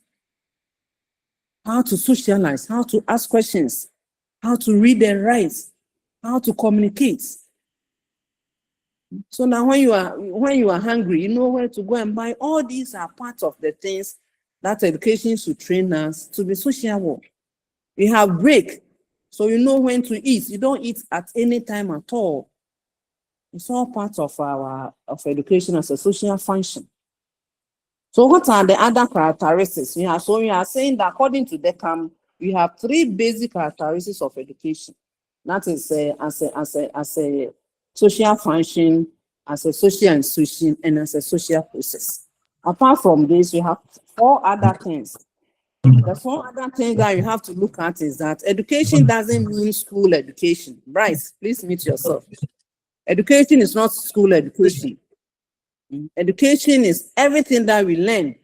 How to socialize, how to ask questions, how to read and write, how to communicate. So now when you are hungry, you know where to go and buy. All these are part of the things that education should train us to be sociable. We have break, so you know when to eat. You don't eat at any time at all. It's all part of education as a social function. So what are the other characteristics? We are saying that according to DECAM, we have 3 basic characteristics of education. That is as a social function, as a social institution, and as a social process. Apart from this, we have 4 other things. The 4 other things that you have to look at is that education doesn't mean school education. Bryce, please mute yourself. Education is not school education. Education is everything that we learn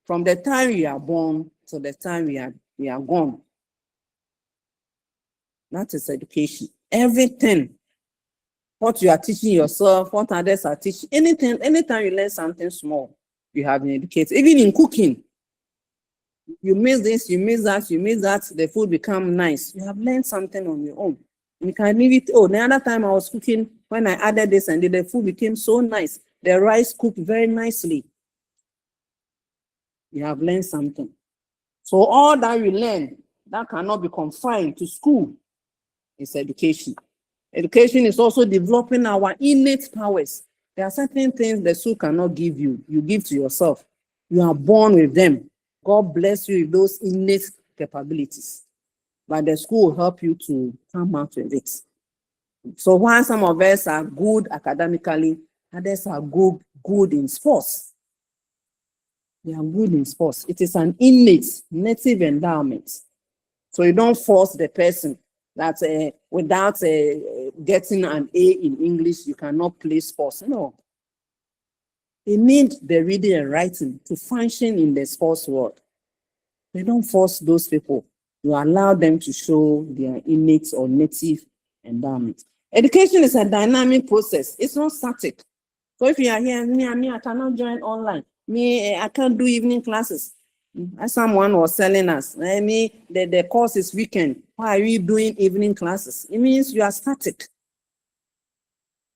from the time we are born to the time we are gone. That is education. Everything. What you are teaching yourself, what others are teaching, anytime you learn something small, you have been educated. Even in cooking, you miss this, you miss that, the food become nice. You have learned something on your own. You can leave it. Oh, the other time I was cooking, when I added this and the food became so nice. The rice cooked very nicely. You have learned something. So all that you learn, that cannot be confined to school, is education. Education is also developing our innate powers. There are certain things the school cannot give you. You give to yourself. You are born with them. God bless you with those innate capabilities. But the school will help you to come out with it. So while some of us are good academically, others are good in sports. They are good in sports. It is an innate, native endowment. So you don't force the person that without getting an A in English, you cannot play sports. No. They need the reading and writing to function in the sports world. They don't force those people. You allow them to show their innate or native endowment. Education is a dynamic process. It's not static. So if you are here, I cannot join online. I can't do evening classes. As someone was telling us, the course is weekend. Why are you doing evening classes? It means you are static.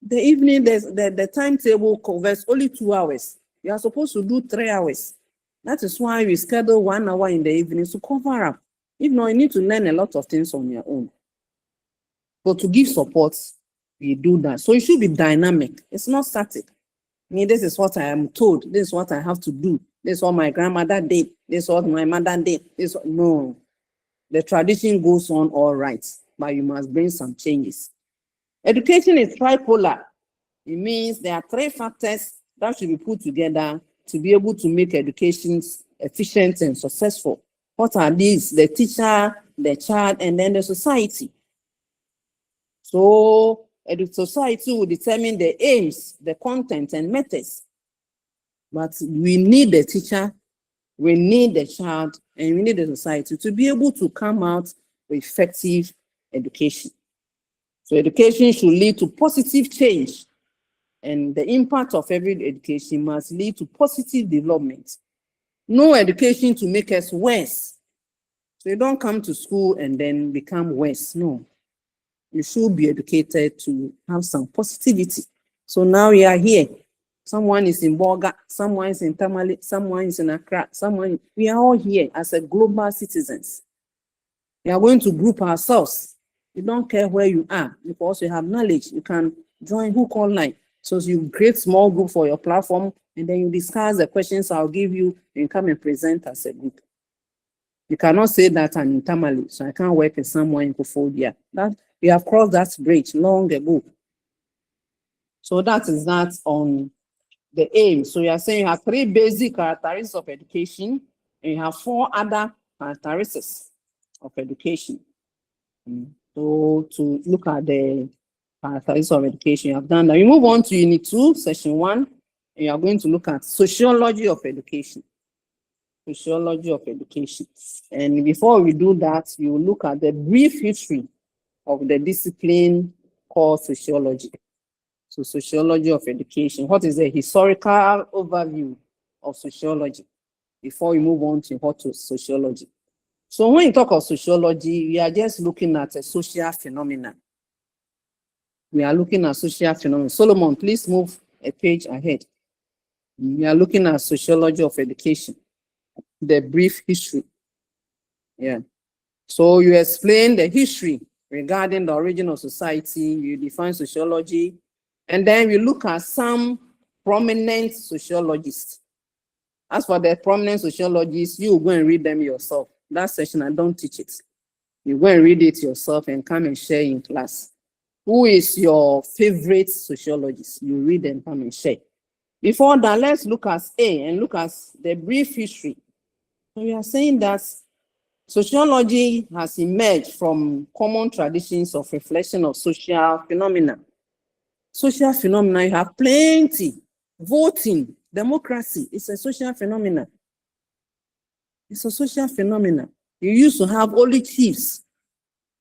The evening, the timetable covers only 2 hours. You are supposed to do 3 hours. That is why we schedule 1 hour in the evening to cover up. If not, you need to learn a lot of things on your own. But to give support, we do that. So it should be dynamic. It's not static. This is what I am told. This is what I have to do. This is what my grandmother did. This is what my mother did. No. The tradition goes on all right, but you must bring some changes. Education is tripolar. It means there are 3 factors that should be put together to be able to make education efficient and successful. What are these? The teacher, the child, and then the society. So the society will determine the aims, the content, and methods. But we need the teacher, we need the child, and we need the society to be able to come out with effective education. So education should lead to positive change, and the impact of every education must lead to positive development. No education to make us worse. So you don't come to school and then become worse. No. You should be educated to have some positivity. So now we are here. Someone is in Boga, someone is in Tamale, someone is in Accra, we are all here as a global citizens. We are going to group ourselves. You don't care where you are, because you have knowledge. You can join hook online. So you create small group for your platform, and then you discuss the questions I'll give you, and come and present as a group. You cannot say that I'm in Tamale, so I can't work with someone in Kofodia. That we have crossed that bridge long ago. So that is that on the aim. So you are saying you have 3 basic characteristics of education, and you have 4 other characteristics of education. So to look at the characteristics of education, you have done that. You move on to Unit 2, Section 1, and you are going to look at sociology of education. Sociology of education. And before we do that, you will look at the brief history of the discipline called sociology. So sociology of education. What is the historical overview of sociology before we move on to what is sociology? So when you talk of sociology, we are just looking at a social phenomenon. We are looking at social phenomena. Solomon, please move a page ahead. We are looking at sociology of education, the brief history. Yeah. So you explain the history regarding the origin of society, you define sociology, and then we look at some prominent sociologists. As for the prominent sociologists, you go and read them yourself. That session, I don't teach it. You go and read it yourself and come and share in class. Who is your favorite sociologist? You read and come and share. Before that, let's look at A and look at the brief history. So we are saying that sociology has emerged from common traditions of reflection of social phenomena. Social phenomena, you have plenty. Voting, democracy, it's a social phenomena. It's a social phenomena. You used to have only chiefs.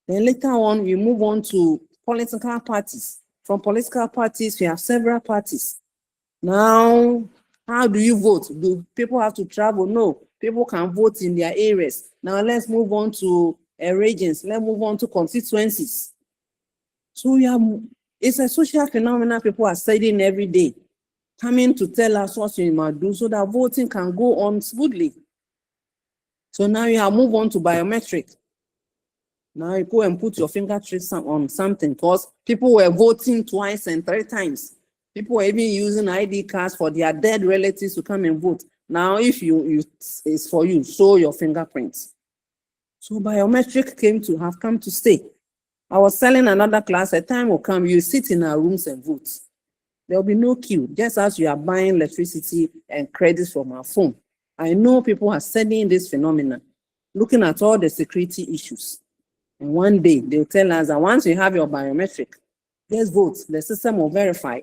Then later on, you move on to political parties. From political parties, we have several parties. Now, how do you vote? Do people have to travel? No. People can vote in their areas. Now, let's move on to regions. Let's move on to constituencies. So it's a social phenomenon people are studying every day, coming to tell us what we must do so that voting can go on smoothly. So now you have moved on to biometric. Now you go and put your fingerprints on something because people were voting twice and 3 times. People were even using ID cards for their dead relatives to come and vote. Now, if it's for you, show your fingerprints. So biometric have come to stay. I was telling another class, a time will come, you sit in our rooms and vote. There will be no queue, just as you are buying electricity and credits from our phone. I know people are studying this phenomenon, looking at all the security issues. And one day they'll tell us that once you have your biometric, just vote, the system will verify.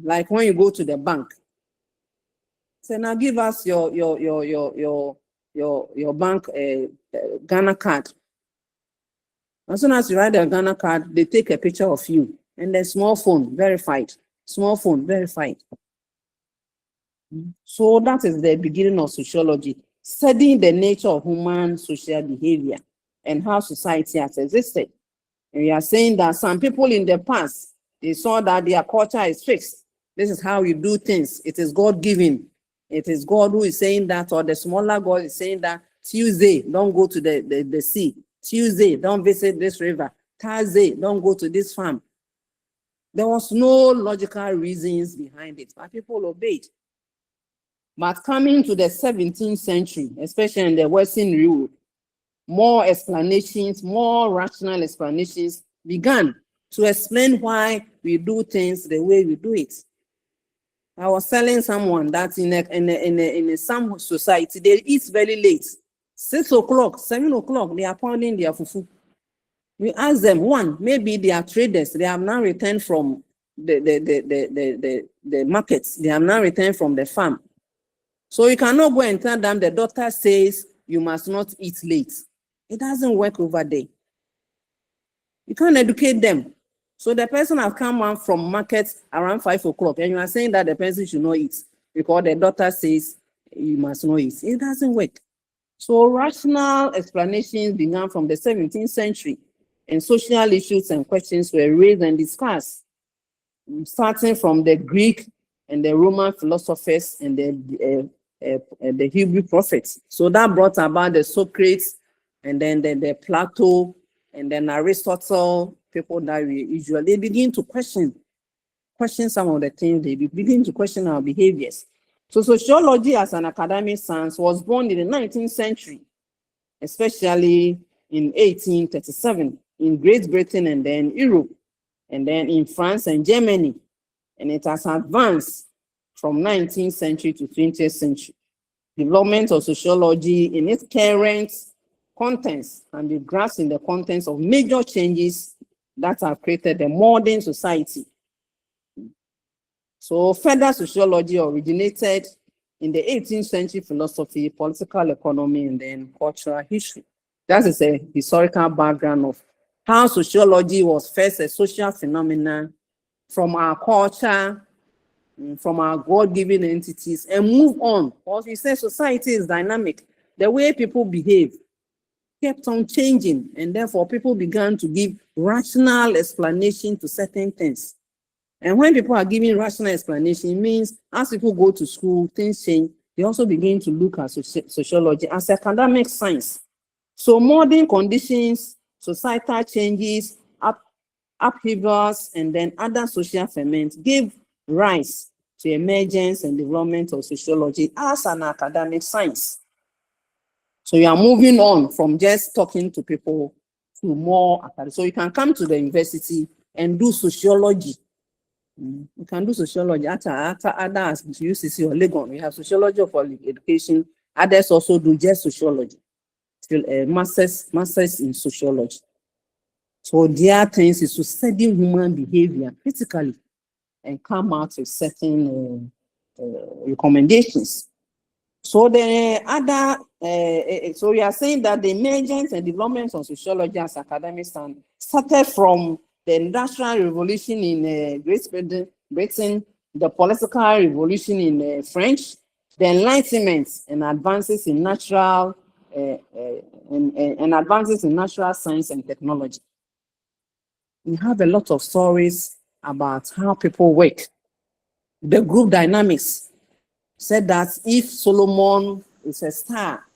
Like when you go to the bank. So now give us your bank Ghana card. As soon as you write the Ghana card, they take a picture of you and then small phone verified. Small phone verified. So that is the beginning of sociology, studying the nature of human social behavior and how society has existed. And we are saying that some people in the past, they saw that their culture is fixed. This is how you do things. It is God-given. It is God who is saying that, or the smaller God is saying that Tuesday, don't go to the sea. Tuesday, don't visit this river. Thursday, don't go to this farm. There was no logical reasons behind it, but people obeyed. But coming to the 17th century, especially in the Western Europe, more explanations, more rational explanations began to explain why we do things the way we do it. I was telling someone that in some society, they eat very late. 6 o'clock, 7 o'clock, they are pounding their fufu. We ask them, one, maybe they are traders. They have now returned from the markets. They have now returned from the farm. So you cannot go and tell them the doctor says you must not eat late. It doesn't work over there. You can't educate them. So the person has come out from market around 5 o'clock and you are saying that the person should not eat because the doctor says you must not eat. It doesn't work. So rational explanations began from the 17th century and social issues and questions were raised and discussed, starting from the Greek and the Roman philosophers and the Hebrew prophets. So that brought about the Socrates and then the Plato and then Aristotle, people that we usually, they begin to question some of the things, they begin to question our behaviors. So sociology as an academic science was born in the 19th century, especially in 1837 in Great Britain and then Europe, and then in France and Germany. And it has advanced from 19th century to 20th century. Development of sociology in its current contents can be grasped in the contents of major changes that have created a modern society. So further sociology originated in the 18th century philosophy, political economy, and then cultural history. That is a historical background of how sociology was first a social phenomenon from our culture, from our God-given entities, and move on. Because we say society is dynamic. The way people behave kept on changing, and therefore people began to give rational explanation to certain things. And when people are giving rational explanation, it means as people go to school, things change. They also begin to look at sociology as academic science. So modern conditions, societal changes, upheavals, and then other social ferments gave rise to emergence and development of sociology as an academic science. So you are moving on from just talking to people to more academic. So you can come to the university and do sociology. You can do sociology after others, UCC or Legon. We have sociology for education. Others also do just sociology. Masters in sociology. So their things is to study human behavior critically and come out with certain recommendations. So the other, so we are saying that the emergence and development of sociology as academic stand started from the Industrial Revolution in Great Britain, the political revolution in French, the Enlightenment and advances in natural advances in natural science and technology. We have a lot of stories about how people work. The group dynamics said that if Solomon is a star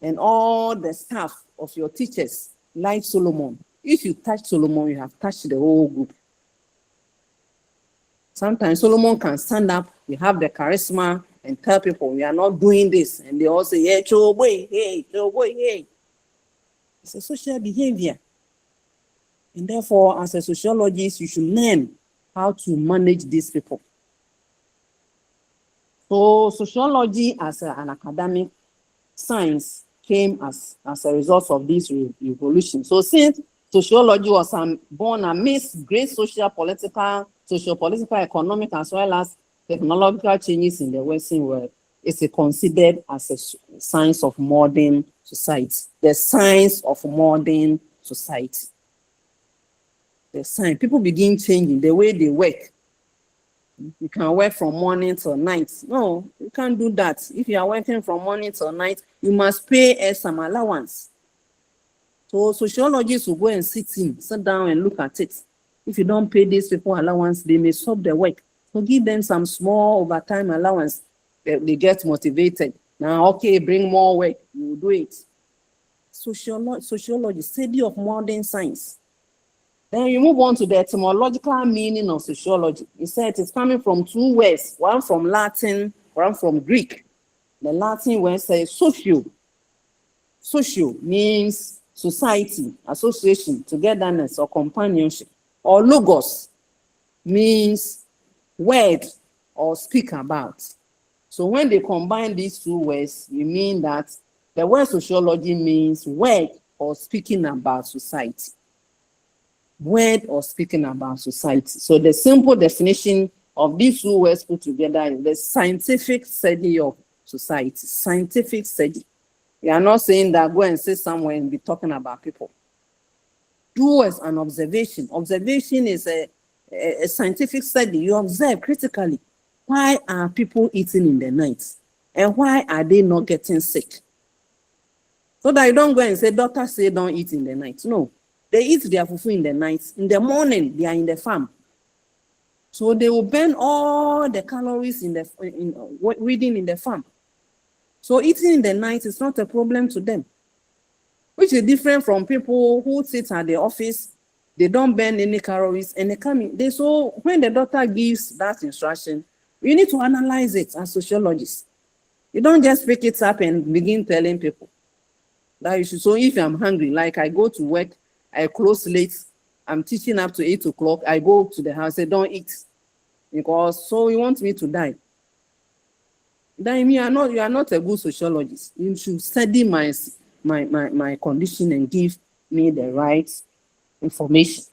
and all the staff of your teachers like Solomon, if you touch Solomon, you have touched the whole group. Sometimes Solomon can stand up, you have the charisma and tell people we are not doing this. And they all say, hey, boy, hey. It's a social behavior. And therefore, as a sociologist, you should learn how to manage these people. So sociology as an academic science came as a result of this revolution. So since sociology was born amidst great socio-political, economic, as well as technological changes in the Western world, it's considered as a science of modern society. The science of modern society. The science, people begin changing the way they work. You can work from morning till night. No, you can't do that. If you are working from morning till night, you must pay some allowance. So sociologists will go and sit down and look at it. If you don't pay these people allowance, they may stop their work. So give them some small overtime allowance. They get motivated. Now, okay, bring more work. You will do it. Sociology, study of modern science. Then you move on to the etymological meaning of sociology. He said it's coming from two words, one from Latin, one from Greek. The Latin word says socio. Socio means society, association, togetherness, or companionship. Or logos means word or speak about. So when they combine these two words, you mean that the word sociology means word or speaking about society. Word or speaking about society. So the simple definition of these two words put together is the scientific study of society. Scientific study. We are not saying that go and sit somewhere and be talking about people. Do as an observation. Observation is a scientific study. You observe critically. Why are people eating in the night? And why are they not getting sick? So that you don't go and say, doctors say don't eat in the night. No. They eat their fufu in the night. In the morning, they are in the farm. So they will burn all the calories reading in the farm. So eating in the night is not a problem to them, which is different from people who sit at the office, they don't burn any calories, and they come in. So when the doctor gives that instruction, you need to analyze it as sociologists. You don't just pick it up and begin telling people that you should. So if I'm hungry, like I go to work, I close late, I'm teaching up to 8 o'clock, I go to the house, say don't eat. Because so you want me to die. then you are not a good sociologist. You should study my condition and give me the right information.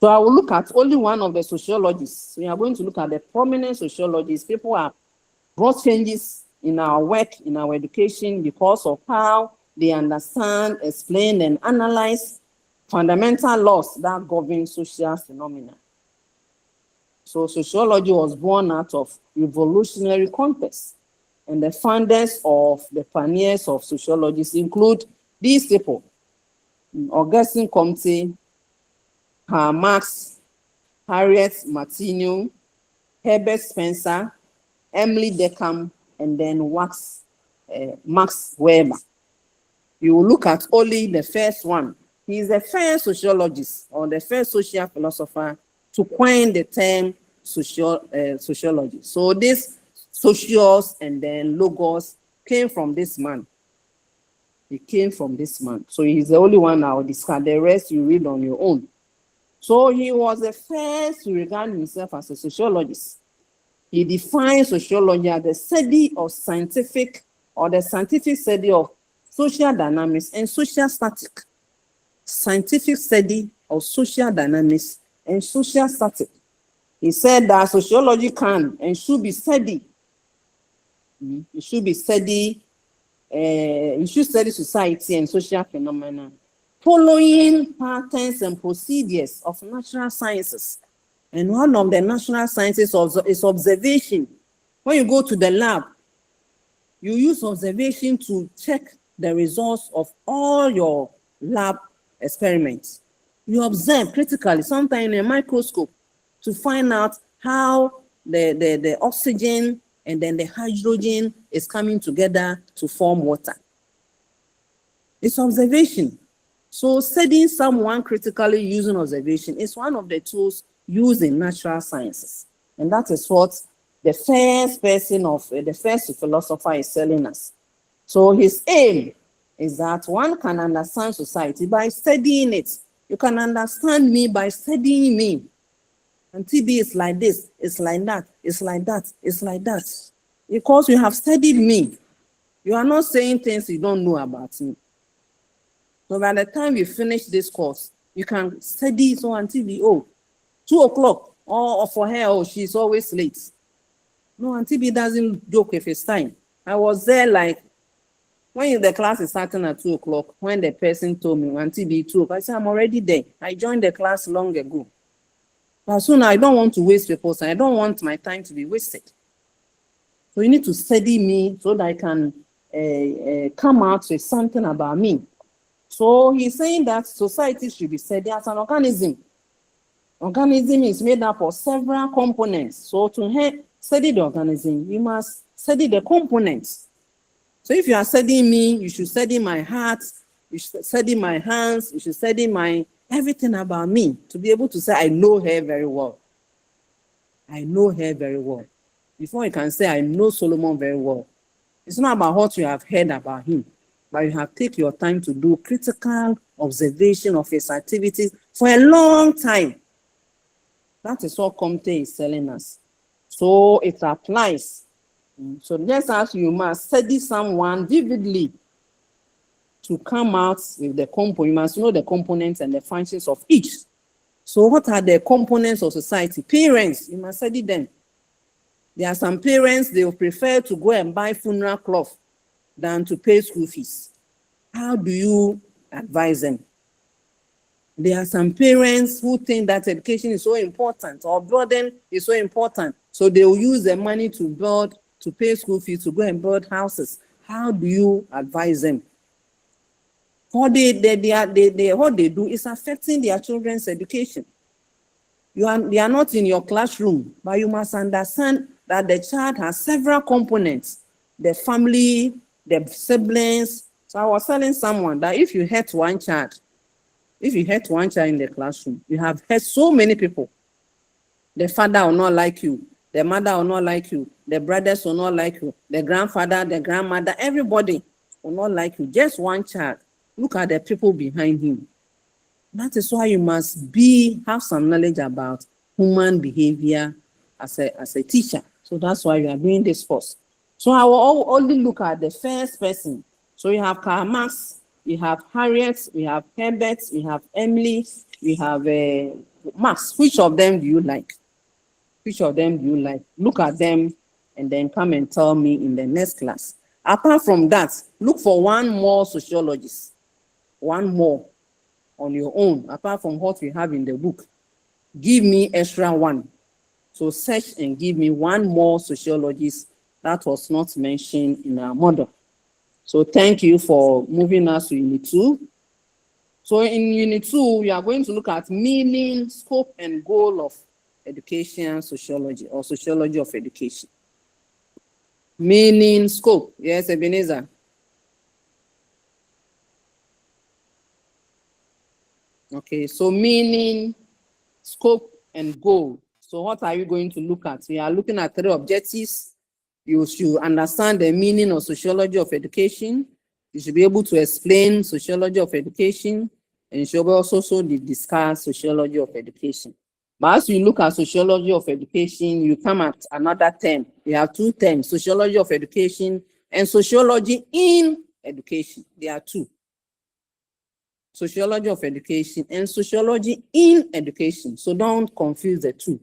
So I will look at only one of the sociologists. We are going to look at the prominent sociologists. People have brought changes in our work, in our education, because of how they understand, explain, and analyze fundamental laws that govern social phenomena. So sociology was born out of evolutionary context. And the founders of the pioneers of sociology include these people: Augustine Comte, Karl Marx, Harriet Martineau, Herbert Spencer, Emily Durkheim, and then Max Weber. You will look at only the first one. He is the first sociologist or the first social philosopher to coin the term sociology. So this socios and then logos came from this man. He came from this man. So he's the only one I will discard. The rest you read on your own. So he was the first to regard himself as a sociologist. He defined sociology as the study of scientific study of social dynamics and social static. Scientific study of social dynamics and social static. He said that sociology can and should be studied. It should be studied. You should study society and social phenomena following patterns and procedures of natural sciences. And one of the natural sciences is observation. When you go to the lab, you use observation to check the results of all your lab experiments. You observe critically, sometimes in a microscope, to find out how the oxygen and then the hydrogen is coming together to form water. It's observation. So studying someone critically using observation is one of the tools used in natural sciences. And that is what the first philosopher is telling us. So his aim is that one can understand society by studying it. You can understand me by studying me. And TB is like this, it's like that, it's like that, it's like that. Because you have studied me, you are not saying things you don't know about me. So by the time you finish this course, you can study so until the 2 o'clock, or for her, she's always late. No, Auntie B doesn't joke with his time. I was there like, when the class is starting at 2 o'clock, when the person told me, Auntie B 2 o'clock, I said, I'm already there. I joined the class long ago. But soon I don't want to waste people's time. I don't want my time to be wasted. So you need to study me so that I can come out with something about me. So he's saying that society should be studied as an organism. Organism is made up of several components. So to study the organism, you must study the components. So if you are studying me, you should study my heart, you should study my hands, you should study everything about me to be able to say, I know her very well. I know her very well. Before you can say, I know Solomon very well. It's not about what you have heard about him, but you have taken your time to do critical observation of his activities for a long time. That is what Comte is telling us. So it applies. So just as you must study someone vividly to come out with the component, you must know the components and the functions of each. So what are the components of society? Parents, you must study them. There are some parents, they will prefer to go and buy funeral cloth than to pay school fees. How do you advise them? There are some parents who think that education is so important or burden is so important. So they will use the money to pay school fees, to go and build houses. How do you advise them? What they do is affecting their children's education. They are not in your classroom, but you must understand that the child has several components. The family, the siblings. So I was telling someone that if you hurt one child in the classroom, you have hurt so many people. The father will not like you. The mother will not like you. The brothers will not like you. The grandfather, the grandmother, everybody will not like you. Just one child. Look at the people behind him. That is why you must have some knowledge about human behavior as a teacher. So that's why you are doing this course. So I will only look at the first person. So we have Karl Marx, we have Harriet, we have Herbert, we have Emily, we have Marx. Which of them do you like? Which of them do you like? Look at them and then come and tell me in the next class. Apart from that, look for one more sociologist, one more on your own, apart from what we have in the book. Give me extra one. So search and give me one more sociologist that was not mentioned in our model. So thank you for moving us to Unit 2. So in Unit 2, we are going to look at meaning, scope, and goal of education sociology or sociology of education. Meaning, scope. Yes, Ebenezer. Okay, so meaning, scope, and goal. So what are you going to look at? We are looking at 3 objectives. You should understand the meaning of sociology of education. You should be able to explain sociology of education, and you should also discuss sociology of education. But as you look at sociology of education, you come at another term. We have 2 terms, sociology of education and sociology in education. There are 2. Sociology of education and sociology in education. So don't confuse the 2.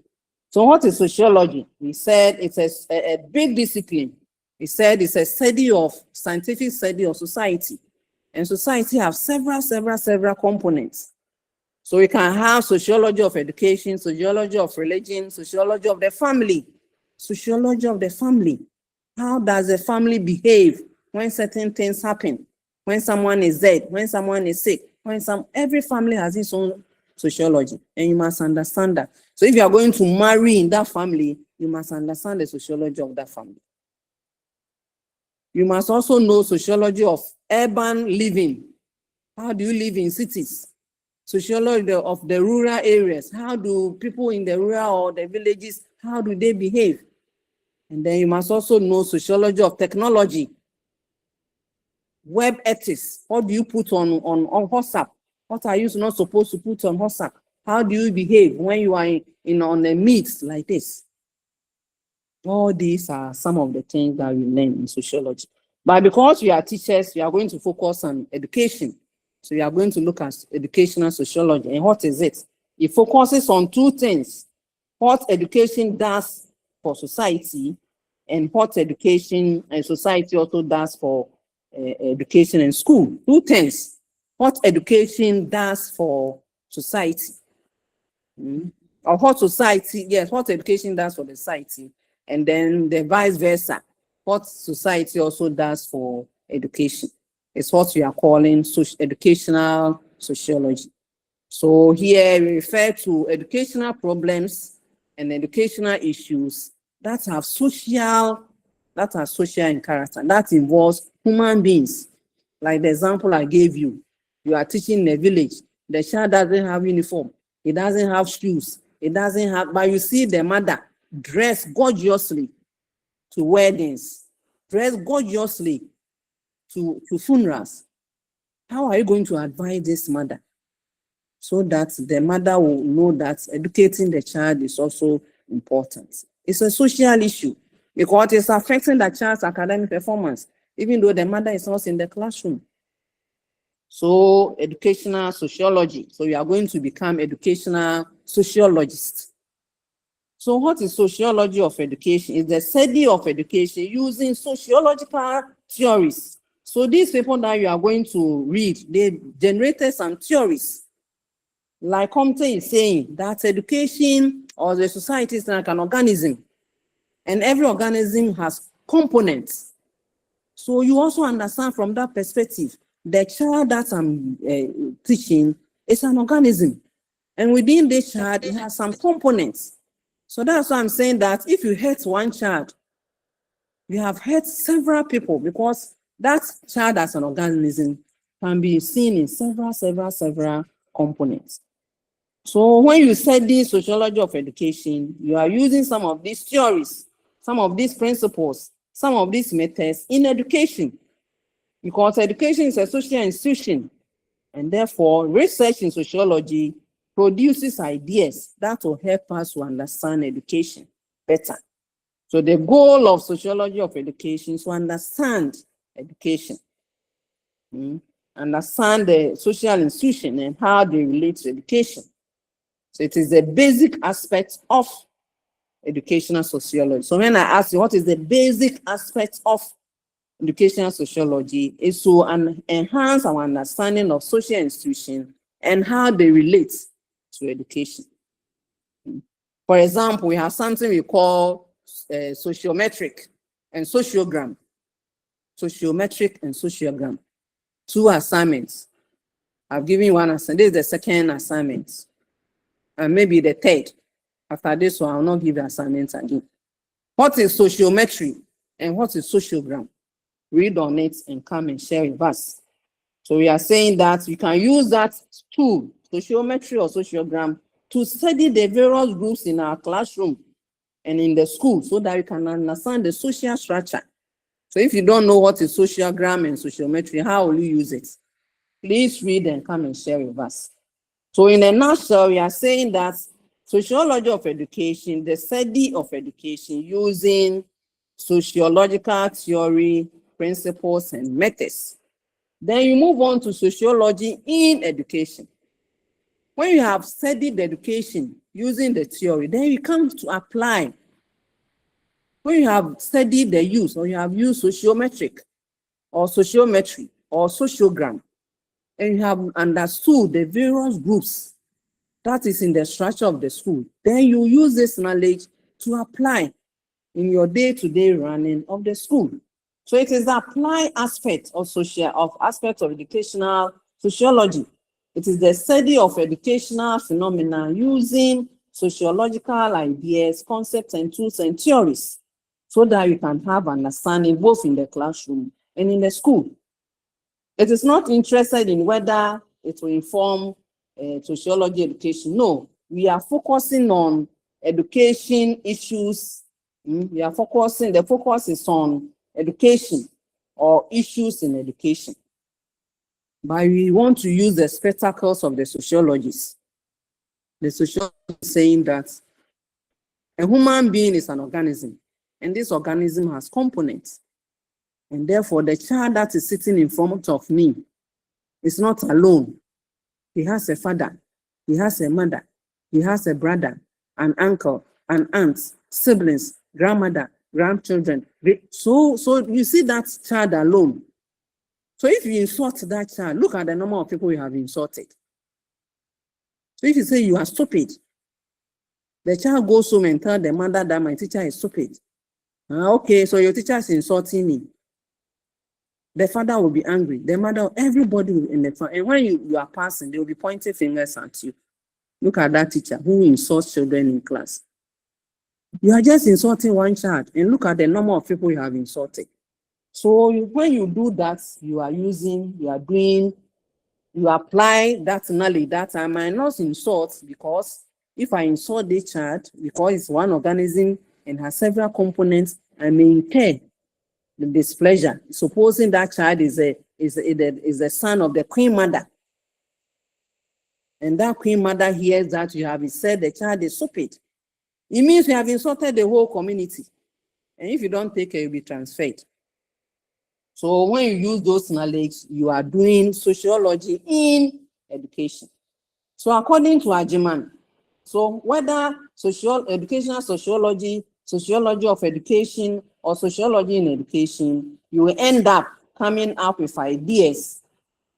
So what is sociology? We said it's a big discipline. We said it's a scientific study of society. And society have several components. So we can have sociology of education, sociology of religion, sociology of the family. Sociology of the family. How does the family behave when certain things happen? When someone is dead, when someone is sick, every family has its own sociology, and you must understand that. So if you are going to marry in that family, you must understand the sociology of that family. You must also know sociology of urban living. How do you live in cities? Sociology of the rural areas. How do people in the rural or the villages, how do they behave? And then you must also know sociology of technology. Web ethics. What do you put on WhatsApp? What are you not supposed to put on WhatsApp? How do you behave when you are on a meet like this? All these are some of the things that we learn in sociology. But because we are teachers, we are going to focus on education. So we are going to look at educational sociology. And what is it? It focuses on 2 things. What education does for society and what education and society also does for education and school. 2 things. What education does for society. Or what society, yes, what education does for the society. And then the vice versa. What society also does for education. It's what we are calling educational sociology. So here we refer to educational problems and educational issues that are social in character, that involves human beings. Like the example I gave you, you are teaching in a village, the child doesn't have uniform, he doesn't have shoes, he doesn't have, but you see the mother dressed gorgeously to weddings, dressed gorgeously to funerals. How are you going to advise this mother? So that the mother will know that educating the child is also important. It's a social issue because it's affecting the child's academic performance, even though the mother is not in the classroom. So educational sociology. So you are going to become educational sociologists. So what is sociology of education? It's the study of education using sociological theories. So these people that you are going to read, they generated some theories. Like Comte is saying, that education or the society is like an organism. And every organism has components. So you also understand from that perspective, the child that I'm teaching is an organism. And within this child, it has some components. So that's why I'm saying that if you hurt one child, you have hurt several people because that child as an organism can be seen in several components. So when you study sociology of education, you are using some of these theories, some of these principles, some of these methods in education, because education is a social institution, and therefore research in sociology produces ideas that will help us to understand education better. So the goal of sociology of education is to understand education, understand the social institution and how they relate to education. So it is the basic aspect of educational sociology. So when I ask you what is the basic aspect of educational sociology, is to enhance our understanding of social institutions and how they relate to education. For example, we have something we call sociometric and sociogram. Sociometric and sociogram. 2 assignments. I've given you one assignment. This is the second assignment. And maybe the third. After this one, I will not give the assignments again. What is sociometry and what is sociogram? Read on it and come and share with us. So we are saying that you can use that tool, sociometry or sociogram, to study the various groups in our classroom and in the school so that you can understand the social structure. So if you don't know what is sociogram and sociometry, how will you use it? Please read and come and share with us. So in a nutshell, we are saying that sociology of education, the study of education using sociological theory, principles, and methods. Then you move on to sociology in education. When you have studied education using the theory, then you come to apply. When you have studied the use, or you have used sociometric or sociometry or sociogram, and you have understood the various groups that is in the structure of the school, then you use this knowledge to apply in your day-to-day running of the school. So it is the applied aspect of aspect of educational sociology. It is the study of educational phenomena using sociological ideas, concepts, and tools and theories, so that you can have understanding both in the classroom and in the school. It is not interested in whether it will inform sociology education. No, we are focusing on education issues. We are focusing, the focus is on education or issues in education. But we want to use the spectacles of the sociologists. The sociologist is saying that a human being is an organism, and this organism has components. And therefore, the child that is sitting in front of me is not alone. He has a father, he has a mother, he has a brother, an uncle, an aunt, siblings, grandmother, grandchildren. So you see that child alone. So if you insult that child, look at the number of people you have insulted. So if you say you are stupid, the child goes home and tells the mother that my teacher is stupid. Okay, so your teacher is insulting me. The father will be angry. The mother, everybody will in the family. And when you are passing, they will be pointing fingers at you. Look at that teacher who insults children in class. You are just insulting one child, and look at the number of people you have insulted. So when you do that, you apply that knowledge that I might not insult, because if I insult the child, because it's one organism and has several components, I may incur the displeasure. Supposing that child is a son of the queen mother, and that queen mother hears that you have said the child is stupid, it means you have insulted the whole community. And if you don't take care, you'll be transferred. So when you use those knowledge, you are doing sociology in education. So according to Ajiman, so whether educational sociology, sociology of education, or sociology in education, you will end up coming up with ideas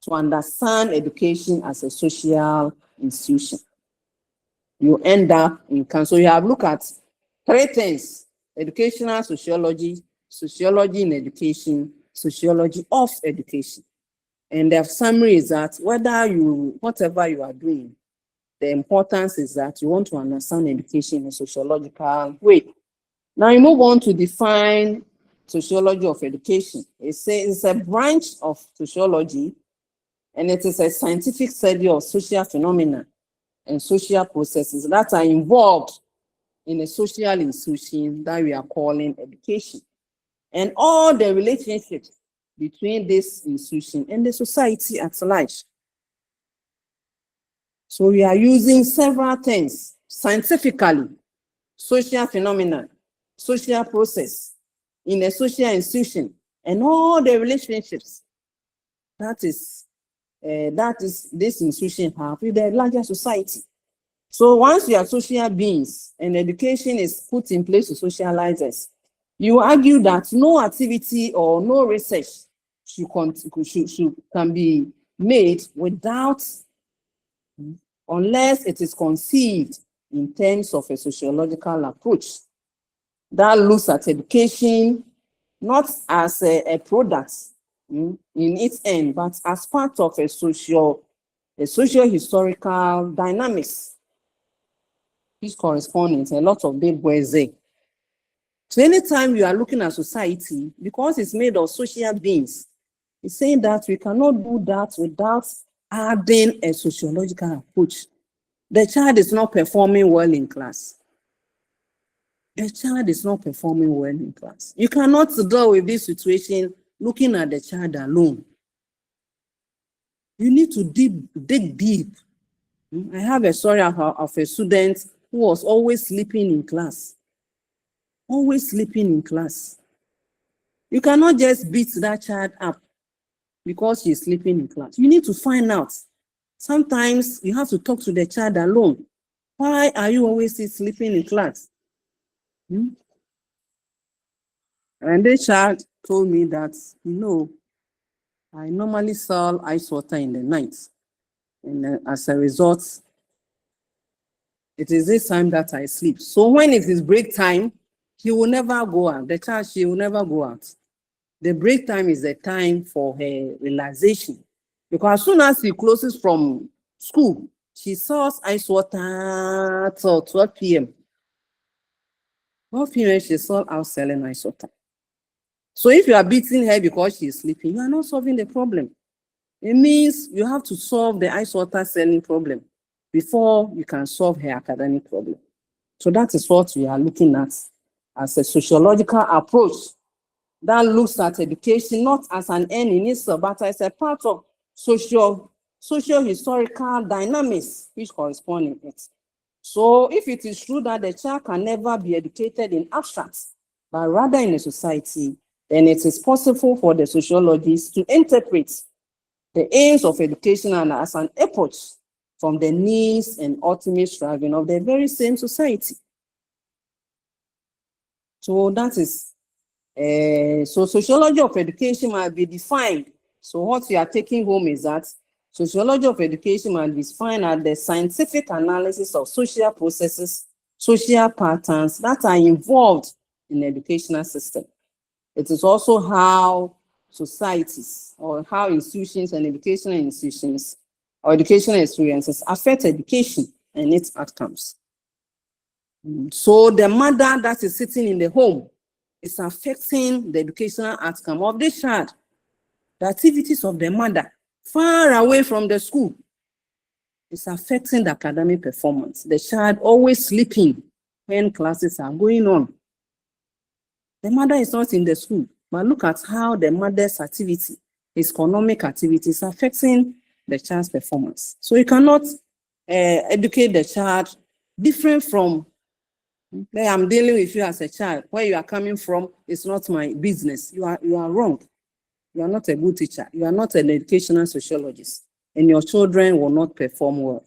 to understand education as a social institution. You end up in, so you have looked at 3 things: educational sociology, sociology in education, sociology of education. And the summary is that whatever you are doing, the importance is that you want to understand education in a sociological way. Now you move on to define sociology of education. It's a branch of sociology, and it is a scientific study of social phenomena and social processes that are involved in a social institution that we are calling education, and all the relationships between this institution and the society at large. So we are using several things: scientifically, social phenomena, social process in a social institution and all the relationships that is this institution have with the larger society. So once you are social beings and education is put in place to socialize us, you argue that no activity or no research can be made without, unless it is conceived in terms of a sociological approach that looks at education not as a product in its end, but as part of a social historical dynamics, which corresponds a lot of big words there. So anytime you are looking at society, because it's made of social beings, it's saying that we cannot do that without adding a sociological approach. The child is not performing well in class. The child is not performing well in class. You cannot deal with this situation looking at the child alone. You need to dig deep. I have a story of a student who was always sleeping in class. Always sleeping in class. You cannot just beat that child up because she's sleeping in class. You need to find out. Sometimes you have to talk to the child alone. Why are you always sleeping in class? And the child told me that, I normally sell ice water in the night. And as a result, it is this time that I sleep. So when it is break time, he will never go out. The child, she will never go out. The break time is the time for her relaxation. Because as soon as she closes from school, she sells ice water till 12 p.m. 12 p.m. she's all out selling ice water. So if you are beating her because she's sleeping, you are not solving the problem. It means you have to solve the ice water selling problem before you can solve her academic problem. So that is what we are looking at as a sociological approach that looks at education not as an end in itself, but as a part of social historical dynamics which correspond in it. So if it is true that the child can never be educated in abstract, but rather in a society, then it is possible for the sociologists to interpret the aims of education and as an approach from the needs and ultimate striving of the very same society. So that is, so sociology of education might be defined. So what we are taking home is that sociology of education might be defined as the scientific analysis of social processes, social patterns that are involved in the educational system. It is also how societies or how institutions and educational institutions or educational experiences affect education and its outcomes. So the mother that is sitting in the home is affecting the educational outcome of the child. The activities of the mother far away from the school is affecting the academic performance. The child always sleeping when classes are going on. The mother is not in the school, but look at how the mother's activity, his economic activity, is affecting the child's performance. So you cannot educate the child different from, I'm dealing with you as a child. Where you are coming from is not my business. You are wrong. You are not a good teacher. You are not an educational sociologist, and your children will not perform well.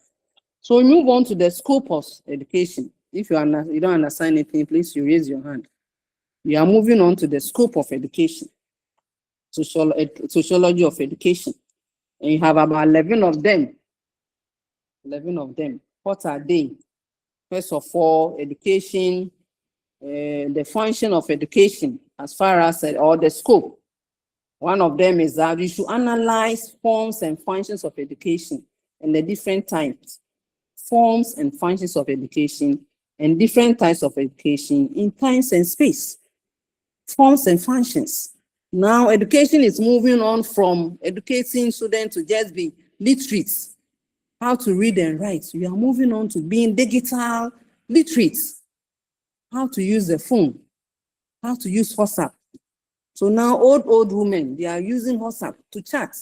So we move on to the scope of education. If you don't understand anything, please you raise your hand. We are moving on to the scope of education, sociology of education. And you have about 11 of them. 11 of them. What are they? First of all, education, the function of education as far as, or the scope. One of them is that you should analyze forms and functions of education and the different types, forms and functions of education and different types of education in time and space. Forms and functions. Now, education is moving on from educating students to just be literate, how to read and write. We are moving on to being digital literate, how to use the phone, how to use WhatsApp. So now old women, they are using WhatsApp to chat.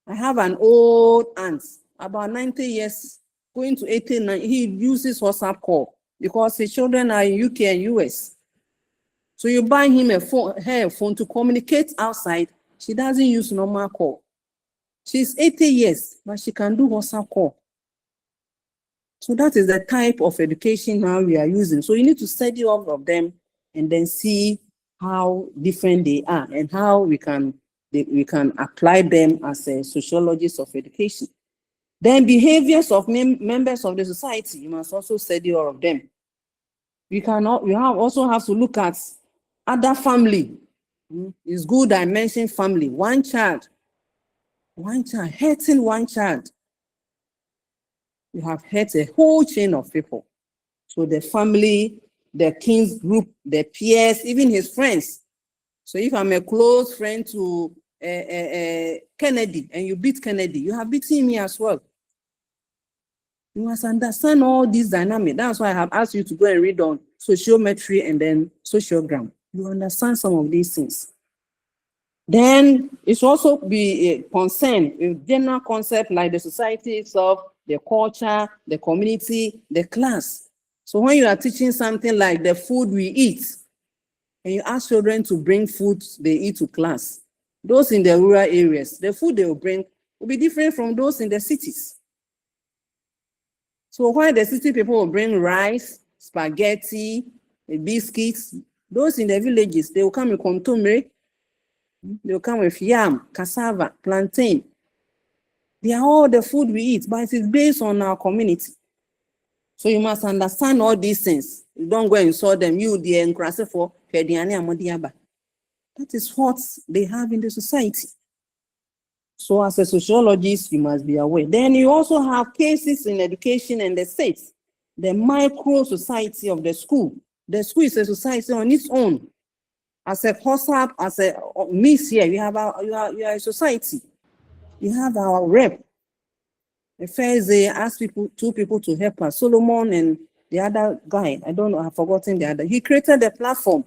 I have an old aunt, about 90 years, going to 89. He uses WhatsApp call because his children are in UK and US. So you buy him her phone to communicate outside. She doesn't use normal call. She's 80 years, but she can do WhatsApp call. So that is the type of education now we are using. So you need to study all of them and then see how different they are and how we can apply them as a sociologist of education. Then behaviors of members of the society, you must also study all of them. Also have to look at other family. It's good I mentioned family. One child, hurting one child. You have hurt a whole chain of people. So the family, the king's group, the peers, even his friends. So if I'm a close friend to Kennedy and you beat Kennedy, you have beaten me as well. You must understand all these dynamics. That's why I have asked you to go and read on sociometry and then sociogram. You understand some of these things. Then it's also be concerned with general concept like the society itself, the culture, the community, the class. So when you are teaching something like the food we eat, and you ask children to bring food they eat to class, those in the rural areas, the food they will bring will be different from those in the cities. So while the city people will bring rice, spaghetti, biscuits, those in the villages, they will come with contomere, they will come with yam, cassava, plantain. They are all the food we eat, but it is based on our community. So you must understand all these things. You don't go and insult them. You, the encrase for that is what they have in the society. So as a sociologist, you must be aware. Then you also have cases in education and the states. The micro society of the school. The school is a society on its own. As a COSAP, as a miss here, you are a society. You have our rep. The first they asked two people to help us, Solomon and the other guy. I don't know, I've forgotten the other. He created the platform.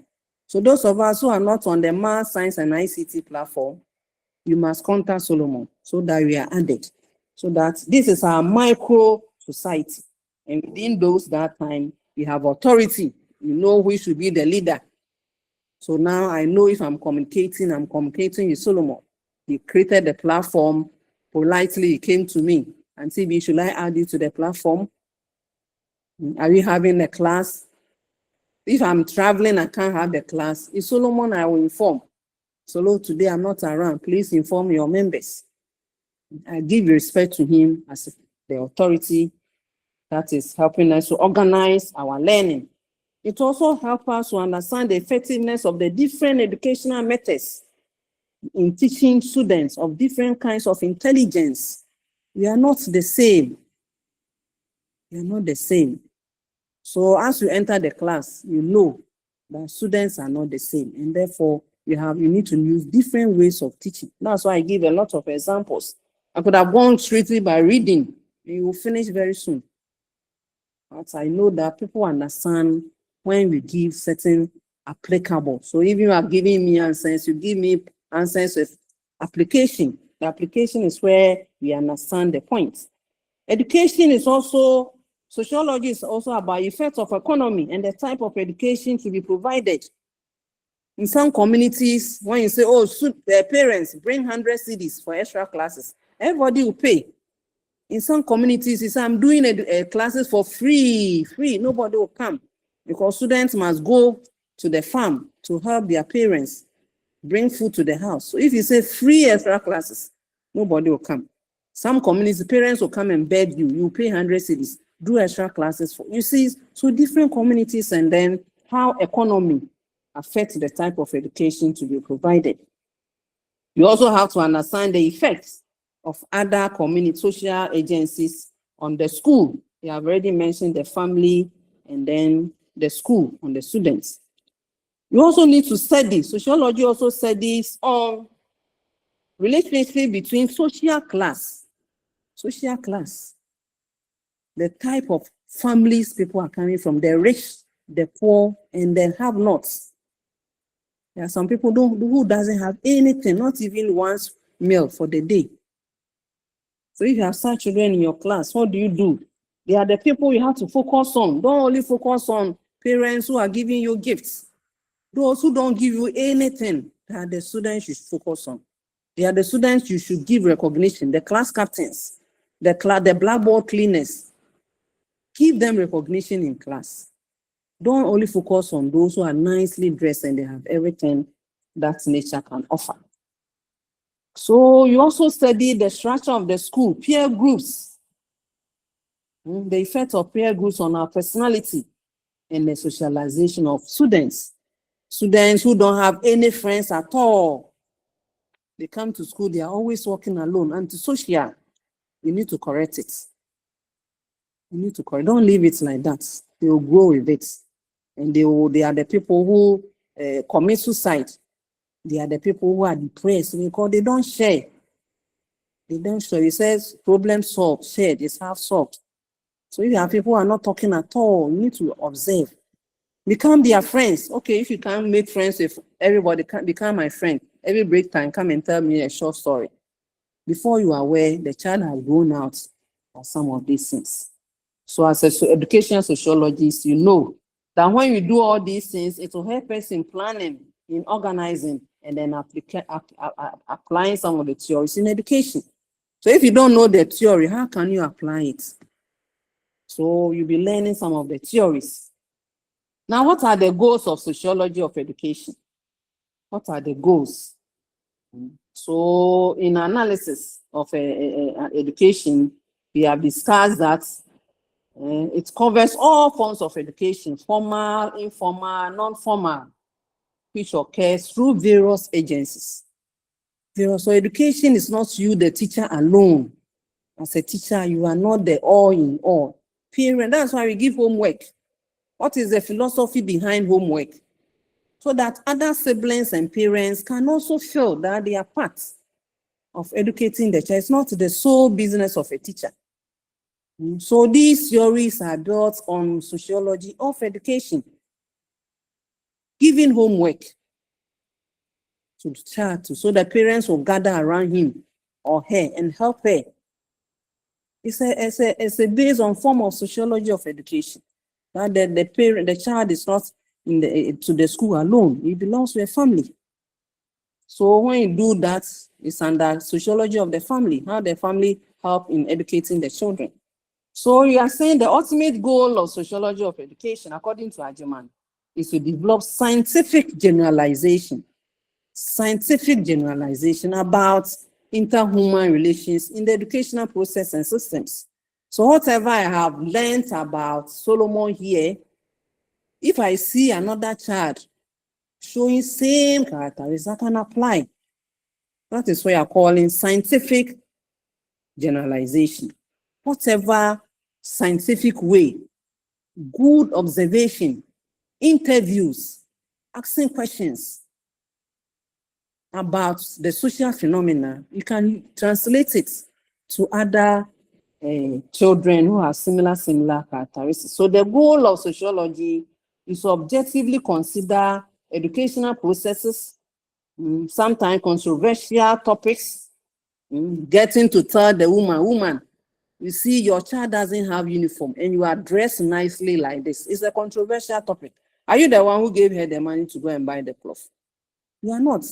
So those of us who are not on the math, science, and ICT platform, you must contact Solomon so that we are added. So that this is our micro society. And within that time, we have authority. You know who should be the leader. So now I know if I'm communicating with Solomon. He created the platform. Politely, he came to me and said, should I add you to the platform? Are we having a class? If I'm traveling, I can't have the class. If Solomon, I will inform. Solo, today I'm not around. Please inform your members. I give respect to him as the authority that is helping us to organize our learning. It also helps us to understand the effectiveness of the different educational methods in teaching students of different kinds of intelligence. We are not the same. We are not the same. So as you enter the class, you know that students are not the same. And therefore, you need to use different ways of teaching. That's why I give a lot of examples. I could have gone strictly by reading. You will finish very soon. But I know that people understand when we give certain applicable. So if you are giving me answers, you give me answers with application. The application is where we understand the point. Education is also, sociology is also about effects of economy and the type of education to be provided. In some communities, when you say, oh, their parents bring 100 cedis for extra classes, everybody will pay. In some communities, you say, I'm doing classes for free, nobody will come because students must go to the farm to help their parents bring food to the house. So if you say free extra classes, nobody will come. Some communities, parents will come and beg you, you pay 100 cedis, do extra classes for, you see, so different communities and then how economy affects the type of education to be provided. You also have to understand the effects of other community social agencies on the school. We have already mentioned the family and then the school on the students. You also need to study, sociology also studies on relationship between social class, the type of families people are coming from, the rich, the poor, and the have-nots. There are some people who doesn't have anything, not even one meal for the day. So if you have such children in your class, what do? They are the people you have to focus on. Don't only focus on parents who are giving you gifts. Those who don't give you anything, they are the students you should focus on. They are the students you should give recognition, the class captains, the blackboard cleaners. Give them recognition in class. Don't only focus on those who are nicely dressed and they have everything that nature can offer. So you also study the structure of the school, peer groups, the effect of peer groups on our personality and the socialization of students. Students who don't have any friends at all. They come to school, they are always walking alone, antisocial. You need to correct it. You need to correct. Don't leave it like that. They will grow with it. And they are the people who commit suicide. They are the people who are depressed because they don't share. They don't share. It says problem solved, shared is half solved. So if you have people who are not talking at all, you need to observe. Become their friends. Okay, if you can't make friends with everybody, become my friend. Every break time, come and tell me a short story. Before you are aware, the child has grown out of some of these things. So as an educational sociologist, you know that when you do all these things, it will help us in planning, in organizing, and then applying some of the theories in education. So if you don't know the theory, how can you apply it? So you'll be learning some of the theories. Now, what are the goals of sociology of education? What are the goals? So in analysis of education, we have discussed that it covers all forms of education, formal, informal, non-formal, which occurs through various agencies. So education is not you, the teacher alone. As a teacher, you are not the all in all. Period. That's why we give homework. What is the philosophy behind homework? So that other siblings and parents can also feel that they are part of educating the child. It's not the sole business of a teacher. So these theories are built on sociology of education. Giving homework to the child so that parents will gather around him or her and help her. It's a based on form of sociology of education. That the child is not to the school alone. He belongs to a family. So when you do that, it's under sociology of the family, how the family help in educating the children. So you are saying the ultimate goal of sociology of education, according to Ajiman, is to develop scientific generalization about interhuman relations in the educational process and systems. So whatever I have learned about Solomon here, if I see another child showing same characteristics, I can apply. That is what you are calling scientific generalization. Whatever scientific way, good observation, interviews, asking questions about the social phenomena, you can translate it to other children who have similar characteristics. So the goal of sociology is to objectively consider educational processes, sometimes controversial topics, getting to tell the woman, you see, your child doesn't have uniform and you are dressed nicely like this. It's a controversial topic. Are you the one who gave her the money to go and buy the cloth? You are not.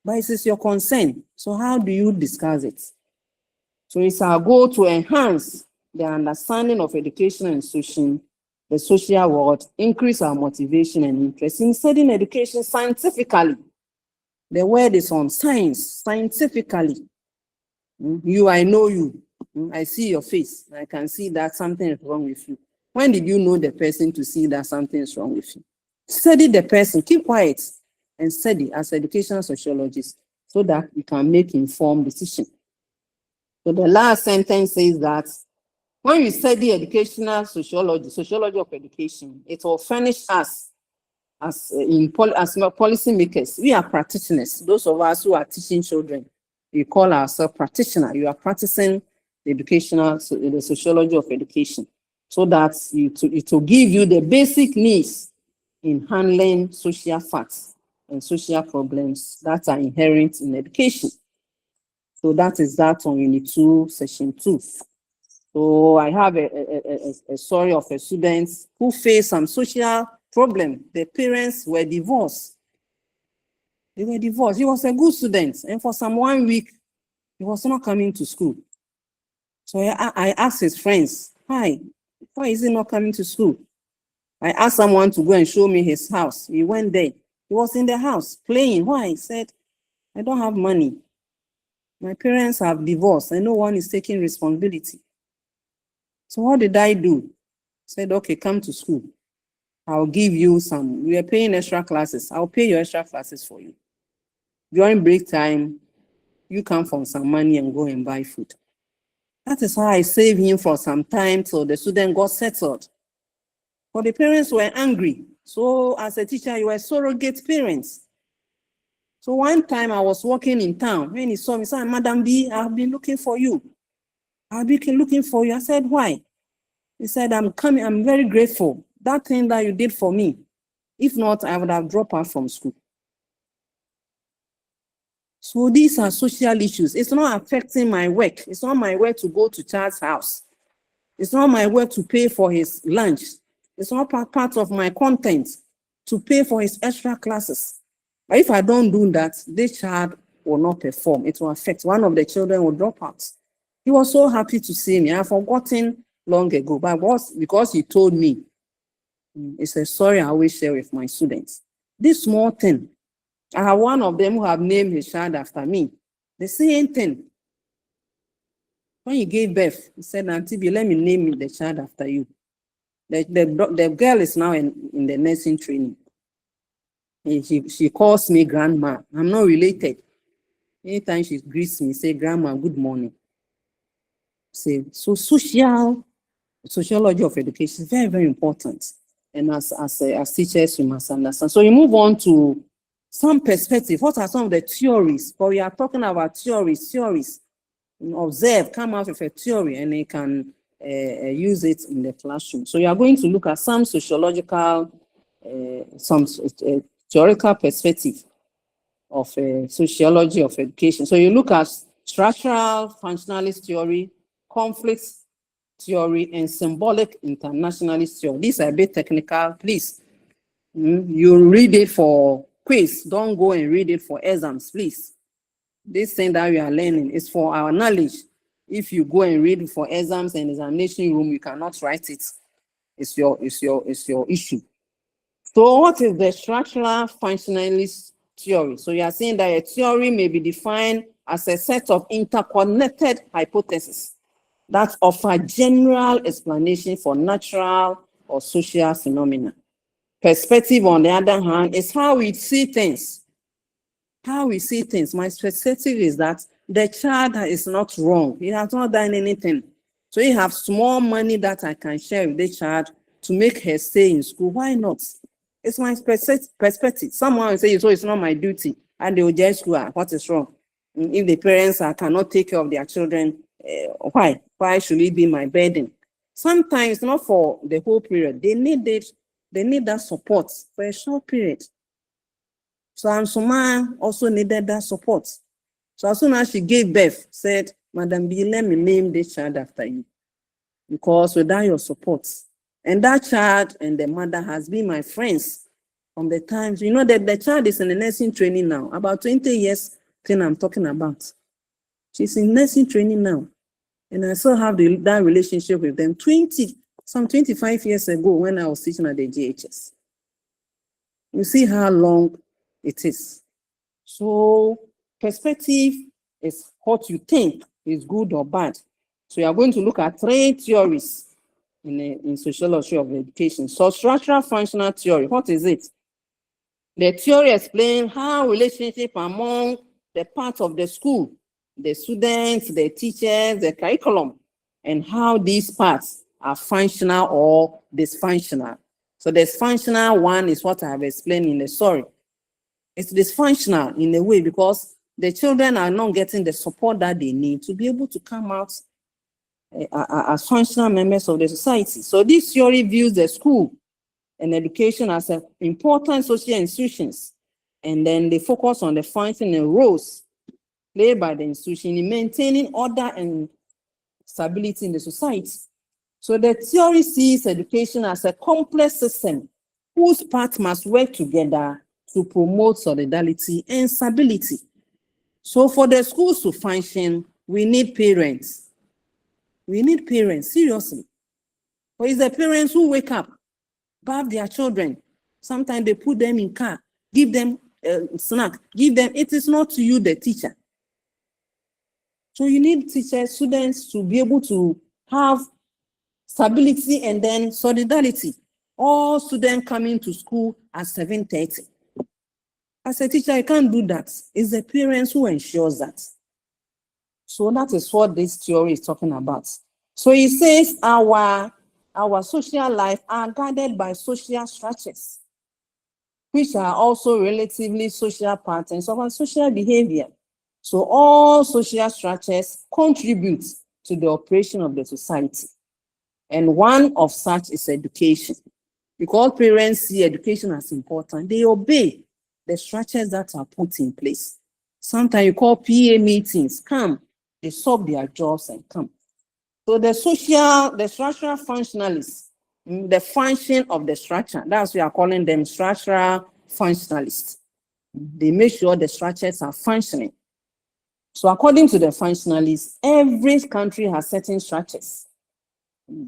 But it is your concern. So how do you discuss it? So it's our goal to enhance the understanding of education and the social world, increase our motivation and interest in studying education scientifically. The word is on science, scientifically. I know you. I see your face. I can see that something is wrong with you. When did you know the person to see that something is wrong with you? Study the person, keep quiet, and study as educational sociologists so that we can make informed decisions. So the last sentence says that when we study educational sociology of education, it will furnish us as policy makers. We are practitioners. Those of us who are teaching children, we call ourselves practitioners. You are practicing the sociology of education, so that it will give you the basic needs in handling social facts and social problems that are inherent in education. So that is that on Unit 2, Section 2. So I have a story of a student who faced some social problem. The parents were divorced. They were divorced. He was a good student, and for some 1 week, he was not coming to school. So I asked his friends, why is he not coming to school? I asked someone to go and show me his house. He went there. He was in the house playing. Why? He said, I don't have money. My parents have divorced and no one is taking responsibility. So what did I do? I said, okay, come to school. I'll give you some. We are paying extra classes. I'll pay your extra classes for you. During break time, you come from some money and go and buy food. That is how I saved him for some time till the student got settled. But the parents were angry. So as a teacher, you were surrogate parents. So one time I was walking in town. When he saw me, he said, Madam B, I've been looking for you. I've been looking for you. I said, why? He said, I'm coming. I'm very grateful. That thing that you did for me. If not, I would have dropped out from school. So these are social issues. It's not affecting my work. It's not my work to go to Child's house. It's not my work to pay for his lunch. It's not part of my content to pay for his extra classes. But if I don't do that, this child will not perform. It will affect. One of the children will drop out. He was so happy to see me. I've forgotten long ago, but because he told me, it's a story I always share with my students. This small thing, I have one of them who have named his child after me. The same thing. When he gave birth, he said, Auntie B, let me name the child after you. The girl is now in the nursing training. And she calls me grandma. I'm not related. Anytime she greets me, say, Grandma, good morning. Say, so sociology of education is very, very important. And as teachers, we must understand. So you move on to some perspective. What are some of the theories? But we are talking about theories. Observe, come out with a theory, and they can use it in the classroom. So you are going to look at some sociological, some theoretical perspective of sociology of education. So you look at structural functionalist theory, conflict theory, and symbolic internationalist theory. These are a bit technical. Please, you read it for quiz. Don't go and read it for exams, please. This thing that we are learning is for our knowledge. If you go and read for exams and examination room, you cannot write it. It's your issue. So what is the structural functionalist theory? So you are saying that a theory may be defined as a set of interconnected hypotheses that offer general explanation for natural or social phenomena. Perspective, on the other hand, is how we see things. How we see things. My perspective is that the child is not wrong. He has not done anything. So you have small money that I can share with the child to make her stay in school. Why not? It's my perspective. Someone will say, so it's not my duty. And they will just go, what is wrong? If the parents cannot take care of their children, why? Why should it be my burden? Sometimes not for the whole period. They need it. They need that support for a short period. So Ansuma also needed that support. So as soon as she gave birth, said, Madam B, let me name this child after you. Because without your support, and that child and the mother has been my friends from the times, you know that the child is in the nursing training now, about 20 years thing I'm talking about. She's in nursing training now. And I still have that relationship with them some 25 years ago when I was teaching at the GHS. You see how long it is. So perspective is what you think is good or bad. So you are going to look at 3 theories in sociology of education. So structural functional theory, what is it? The theory explains how relationship among the parts of the school, the students, the teachers, the curriculum, and how these parts are functional or dysfunctional. So the dysfunctional one is what I have explained in the story. It's dysfunctional in a way because the children are not getting the support that they need to be able to come out as functional members of the society. So this theory views the school and education as an important social institutions, and then they focus on the functioning and roles played by the institution in maintaining order and stability in the society. So the theory sees education as a complex system whose parts must work together to promote solidarity and stability. So for the schools to function, we need parents. We need parents, seriously. For it's the parents who wake up, bath their children. Sometimes they put them in car, give them a snack, give them, it is not to you, the teacher. So you need teachers, students to be able to have stability and then solidarity. All students coming to school at 7:30. As a teacher, I can't do that. It's the parents who ensures that. So that is what this theory is talking about. So it says our social life are guided by social structures, which are also relatively social patterns of our social behavior. So all social structures contribute to the operation of the society. And one of such is education. Because parents see education as important, they obey the structures that are put in place. Sometimes you call PA meetings, come, they solve their jobs and come. So the structural functionalists, the function of the structure, that's why we are calling them structural functionalists. They make sure the structures are functioning. So according to the functionalists, every country has certain structures.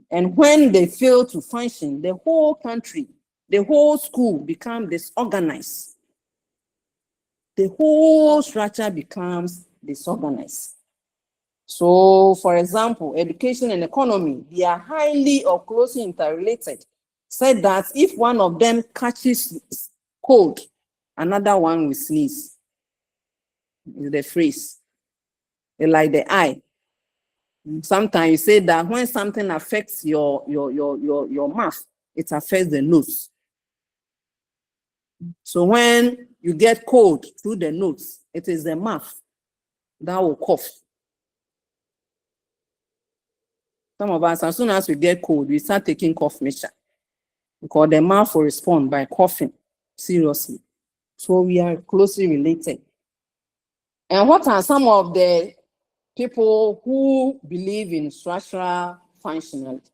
And when they fail to function, the whole country, the whole school becomes disorganized. The whole structure becomes disorganized. So, for example, education and economy, they are highly or closely interrelated. Said that if one of them catches cold, another one will sneeze. Is the phrase. Like the eye. Sometimes you say that when something affects your mouth, it affects the nose. So when you get cold through the nose, it is the mouth that will cough. Some of us, as soon as we get cold, we start taking cough measure because the mouth will respond by coughing seriously. So we are closely related. And what are some of the people who believe in structural functionality?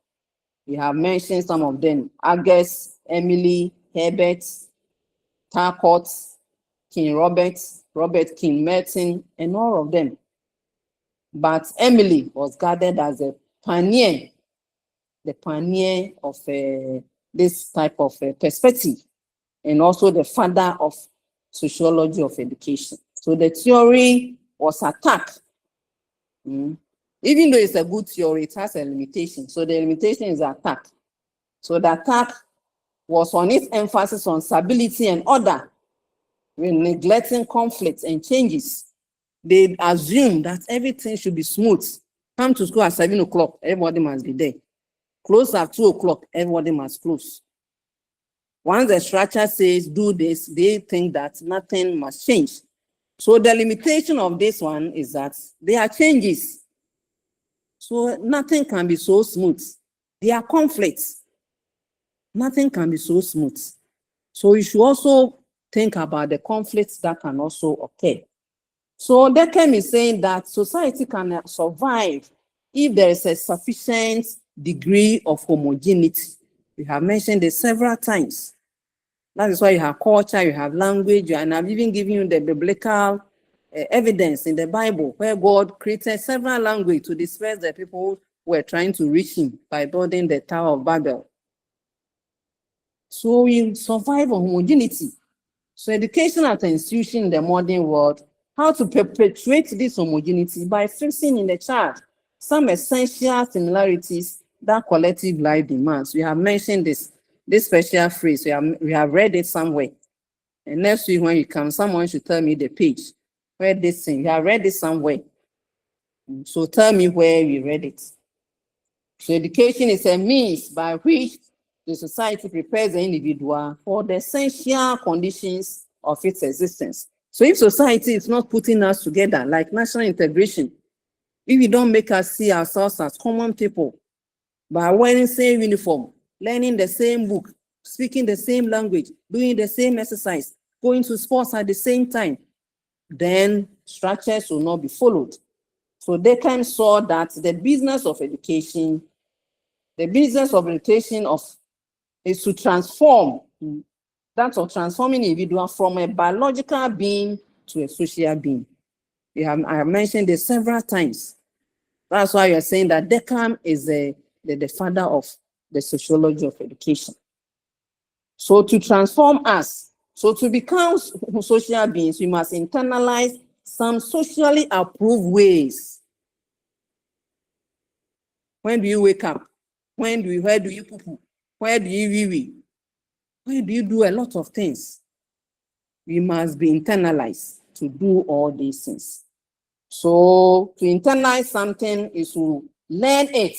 We have mentioned some of them: Agus, Emily, Herbert, Talcott, King Robert, Robert King Merton, and all of them. But Emily was regarded as a pioneer, the pioneer of this type of perspective, and also the father of sociology of education. So the theory was attacked. Even though it's a good theory, it has a limitation. So the limitation is attack. So the attack was on its emphasis on stability and order, with neglecting conflicts and changes. They assume that everything should be smooth. Come to school at 7 o'clock, everybody must be there. Close at 2 o'clock, everybody must close. Once the structure says do this, they think that nothing must change. So the limitation of this one is that there are changes. So nothing can be so smooth. There are conflicts. Nothing can be so smooth. So you should also think about the conflicts that can also occur. So Dekem is saying that society can survive if there is a sufficient degree of homogeneity. We have mentioned this several times. That is why you have culture, you have language, and I've even given you the biblical evidence in the Bible where God created several languages to disperse the people who were trying to reach him by building the Tower of Babel. So we survive on homogeneity. So education at an institution in the modern world, how to perpetuate this homogeneity by fixing in the child some essential similarities that collective life demands. We have mentioned this special phrase. We have read it somewhere. And next week when you come, someone should tell me the page where this thing. You have read it somewhere. So tell me where we read it. So education is a means by which the society prepares the individual for the essential conditions of its existence. So if society is not putting us together, like national integration, if we don't make us see ourselves as common people by wearing the same uniform, learning the same book, speaking the same language, doing the same exercise, going to sports at the same time, then structures will not be followed. So they can saw that the business of education is to transform That of transforming individual from a biological being to a social being. I have mentioned this several times. That's why you're saying that Deckham is the father of the sociology of education. So to transform us, so to become social beings, we must internalize some socially approved ways. When do you wake up? Where do you poo-poo? Where do you wee-wee? Where do you do a lot of things? We must be internalized to do all these things. So to internalize something is to learn it,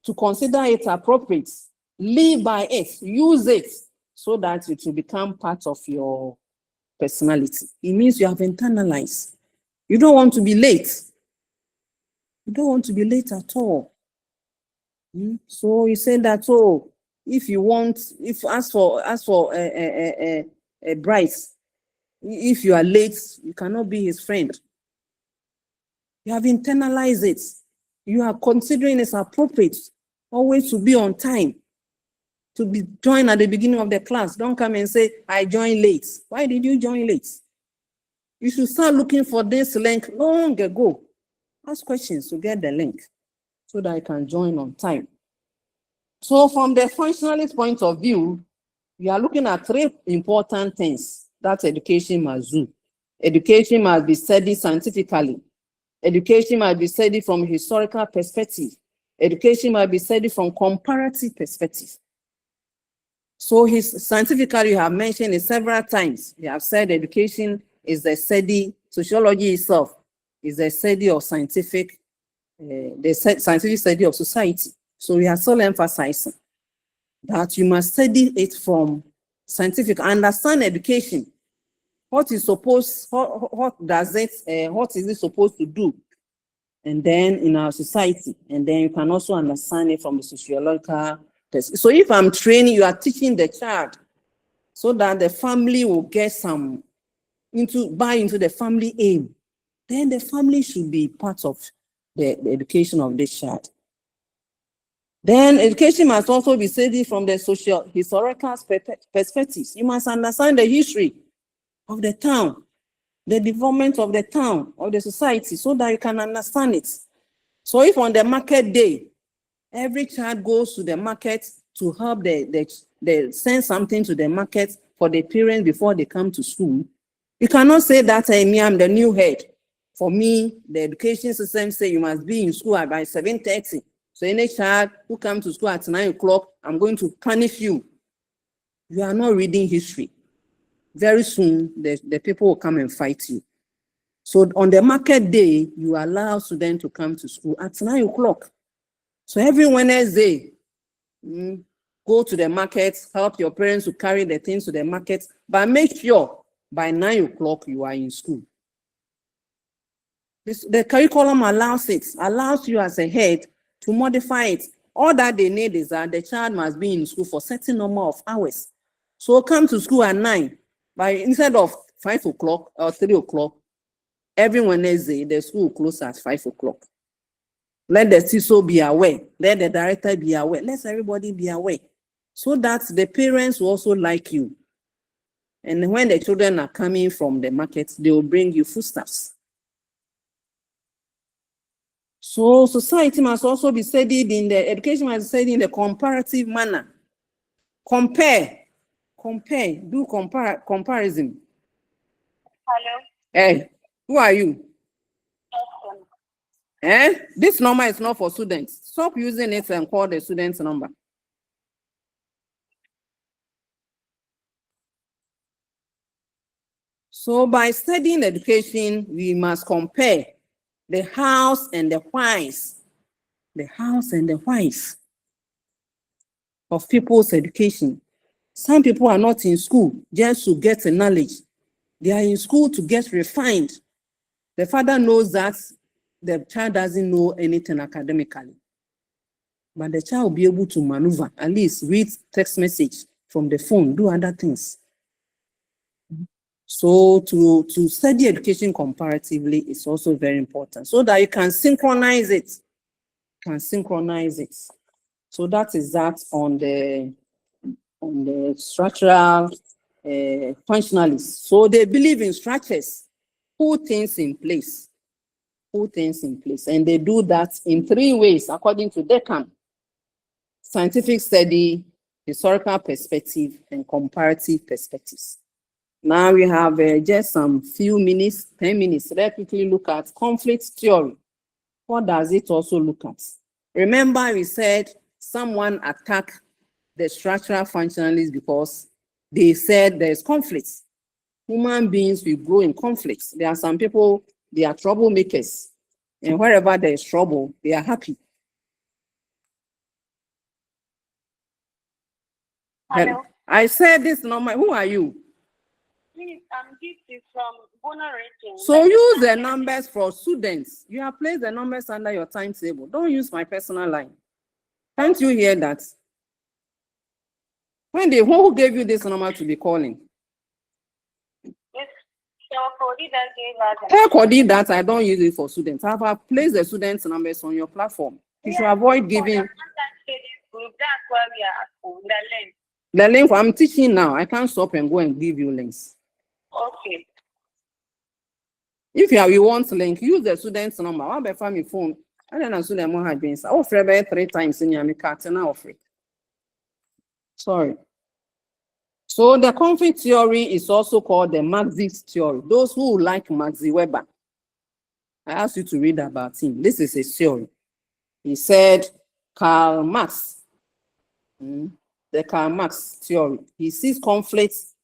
to consider it appropriate, live by it, use it, so that it will become part of your personality. It means you have internalized. You don't want to be late. You don't want to be late at all. So you say that, oh, if you want, if ask for a Bryce, if you are late, you cannot be his friend. You have internalized it. You are considering it's appropriate always to be on time, to be joined at the beginning of the class. Don't come and say, I joined late. Why did you join late? You should start looking for this link long ago. Ask questions to get the link so that I can join on time. So from the functionalist point of view, we are looking at three important things that education must do. Education must be studied scientifically. Education must be studied from a historical perspective. Education must be studied from comparative perspective. So scientifically, you have mentioned it several times. You have said education is the study, sociology itself is the study of scientific study of society. So we are still emphasizing that you must study it from scientific, understand education. What is supposed, what is it supposed to do? And then in our society, and then you can also understand it from the sociological perspective. So if I'm training, you are teaching the child so that the family will get buy into the family aim. Then the family should be part of the education of this child. Then education must also be studied from the historical perspectives. You must understand the history of the town, the development of the town, of the society, so that you can understand it. So if on the market day, every child goes to the market to help they send something to the market for the parents before they come to school, you cannot say that me, I'm the new head. For me, the education system say you must be in school by 7:30. So any child who comes to school at 9 o'clock, I'm going to punish you. You are not reading history. Very soon, the people will come and fight you. So on the market day, you allow students to come to school at 9 o'clock. So every Wednesday, go to the market, help your parents to carry the things to the market, but make sure by 9 o'clock you are in school. The curriculum allows you as a head to modify it. All that they need is that the child must be in school for a certain number of hours. So come to school at 9, but instead of 5 o'clock or 3 o'clock, every Wednesday, the school closes at 5 o'clock. Let the CISO be aware. Let the director be aware. Let everybody be aware. So that the parents will also like you. And when the children are coming from the market, they will bring you foodstuffs. So society must also be studied education must be studied in the comparative manner. Compare, do comparison. Hello. Hey, who are you? This number is not for students. Stop using it and call the student's number. So by studying education, we must compare the hows and the whys. The hows and the whys of people's education. Some people are not in school just to get the knowledge. They are in school to get refined. The father knows that the child doesn't know anything academically. But the child will be able to maneuver, at least read text message from the phone, do other things. So to study education comparatively is also very important so that you can synchronize it. So that is that on on the structural functionalists. So they believe in structures, put things in place, and they do that in 3 ways according to Decam: scientific study, historical perspective, and comparative perspectives. Now we have just some few minutes, 10 minutes. Let's quickly look at conflict theory. What does it also look at? Remember, we said someone attacked the structural functionalists because they said there's conflicts. Human beings will grow in conflicts. There are some people, they are troublemakers. And wherever there is trouble, they are happy. Hello. I said this number. Who are you? Please, I'm Gifty from Bono Rating. So use the numbers for students. You have placed the numbers under your timetable. Don't use my personal line. Can't you hear that? Who gave you this number to be calling? Yes, so Cody that gave us. Tell Cody that I don't use it for students. I have placed the students' numbers on your platform. You should avoid giving. Group, that's why we are on the link. The link I'm teaching now, I can't stop and go and give you links. Okay. If you want link, use the student's number. I'll be from your phone. I don't know student more had been. I offer about 3 times in your card and I offer. Sorry. So the conflict theory is also called the Marxist theory. Those who like Max Weber, I asked you to read about him. This is a theory. He said Karl Marx, the Karl Marx theory. He sees conflicts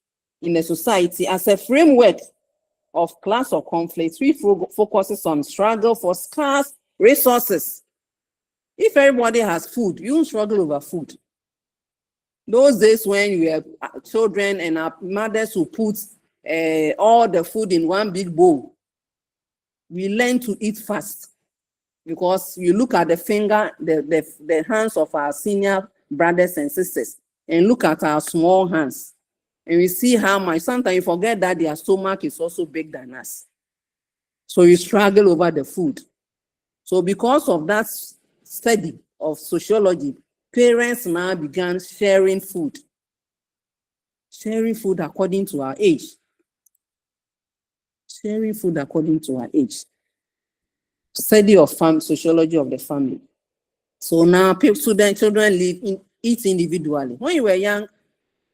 in a society as a framework of class or conflicts, which focuses on struggle for scarce resources. If everybody has food, you don't struggle over food. Those days when you have children and our mothers who put all the food in one big bowl, we learn to eat fast because you look at the hands of our senior brothers and sisters and look at our small hands. And we see how much, sometimes you forget that their stomach is also big than us. So you struggle over the food. So because of that study of sociology, parents now began sharing food according to our age. Sharing food according to our age. Study of sociology of the family. So now children eat individually. When you were young,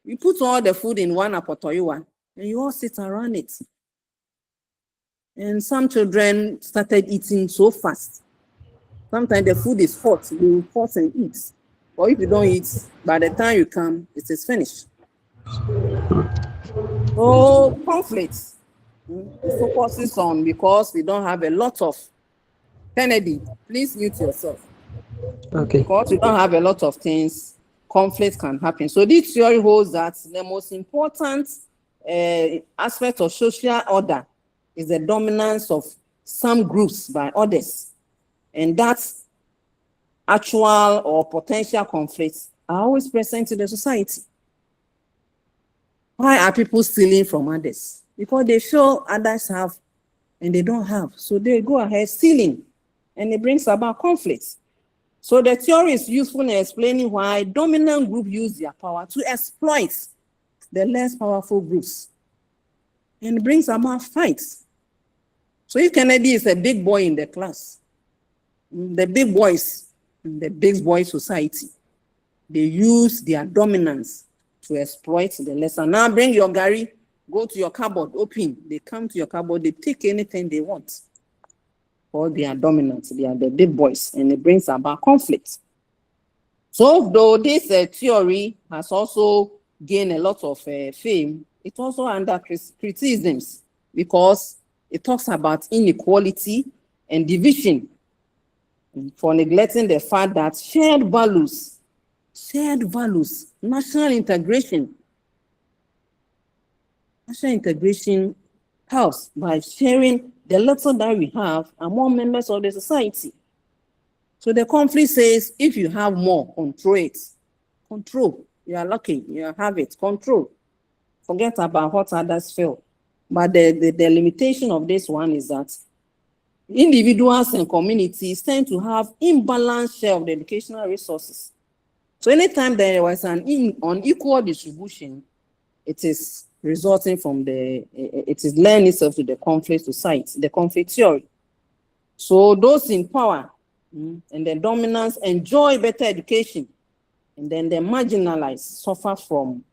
you put all the food in one apotoiwa and you all sit around it. And some children started eating so fast. Sometimes the food is hot, you pause and eat. Or if you don't eat, by the time you come, it is finished. So conflicts, it focuses on because we don't have a lot of. Kennedy, please mute yourself. Okay. Because we don't have a lot of things, conflict can happen. So this theory holds that the most important aspect of social order is the dominance of some groups by others. And that's actual or potential conflicts are always present in the society. Why are people stealing from others? Because they feel others have and they don't have. So they go ahead stealing and it brings about conflicts. So the theory is useful in explaining why dominant groups use their power to exploit the less powerful groups. And it brings about fights. So if Kennedy is a big boy in the class, the big boys in the big boy society, they use their dominance to exploit the lesser. Now bring your Gary, go to your cupboard, open. They come to your cupboard, they take anything they want. Or they are dominant, they are the big boys, and it brings about conflict. So though this theory has also gained a lot of fame, it's also under criticisms because it talks about inequality and division for neglecting the fact that shared values, national integration helps by sharing the little that we have among members of the society. So the conflict says, if you have more, control it. Control. You are lucky, you have it. Control. Forget about what others feel. But the limitation of this one is that individuals and communities tend to have imbalanced share of the educational resources. So anytime there was an unequal distribution, it is resulting from it is lending itself to the conflict society, the conflict theory. So those in power and the dominance enjoy better education, and then the marginalized suffer from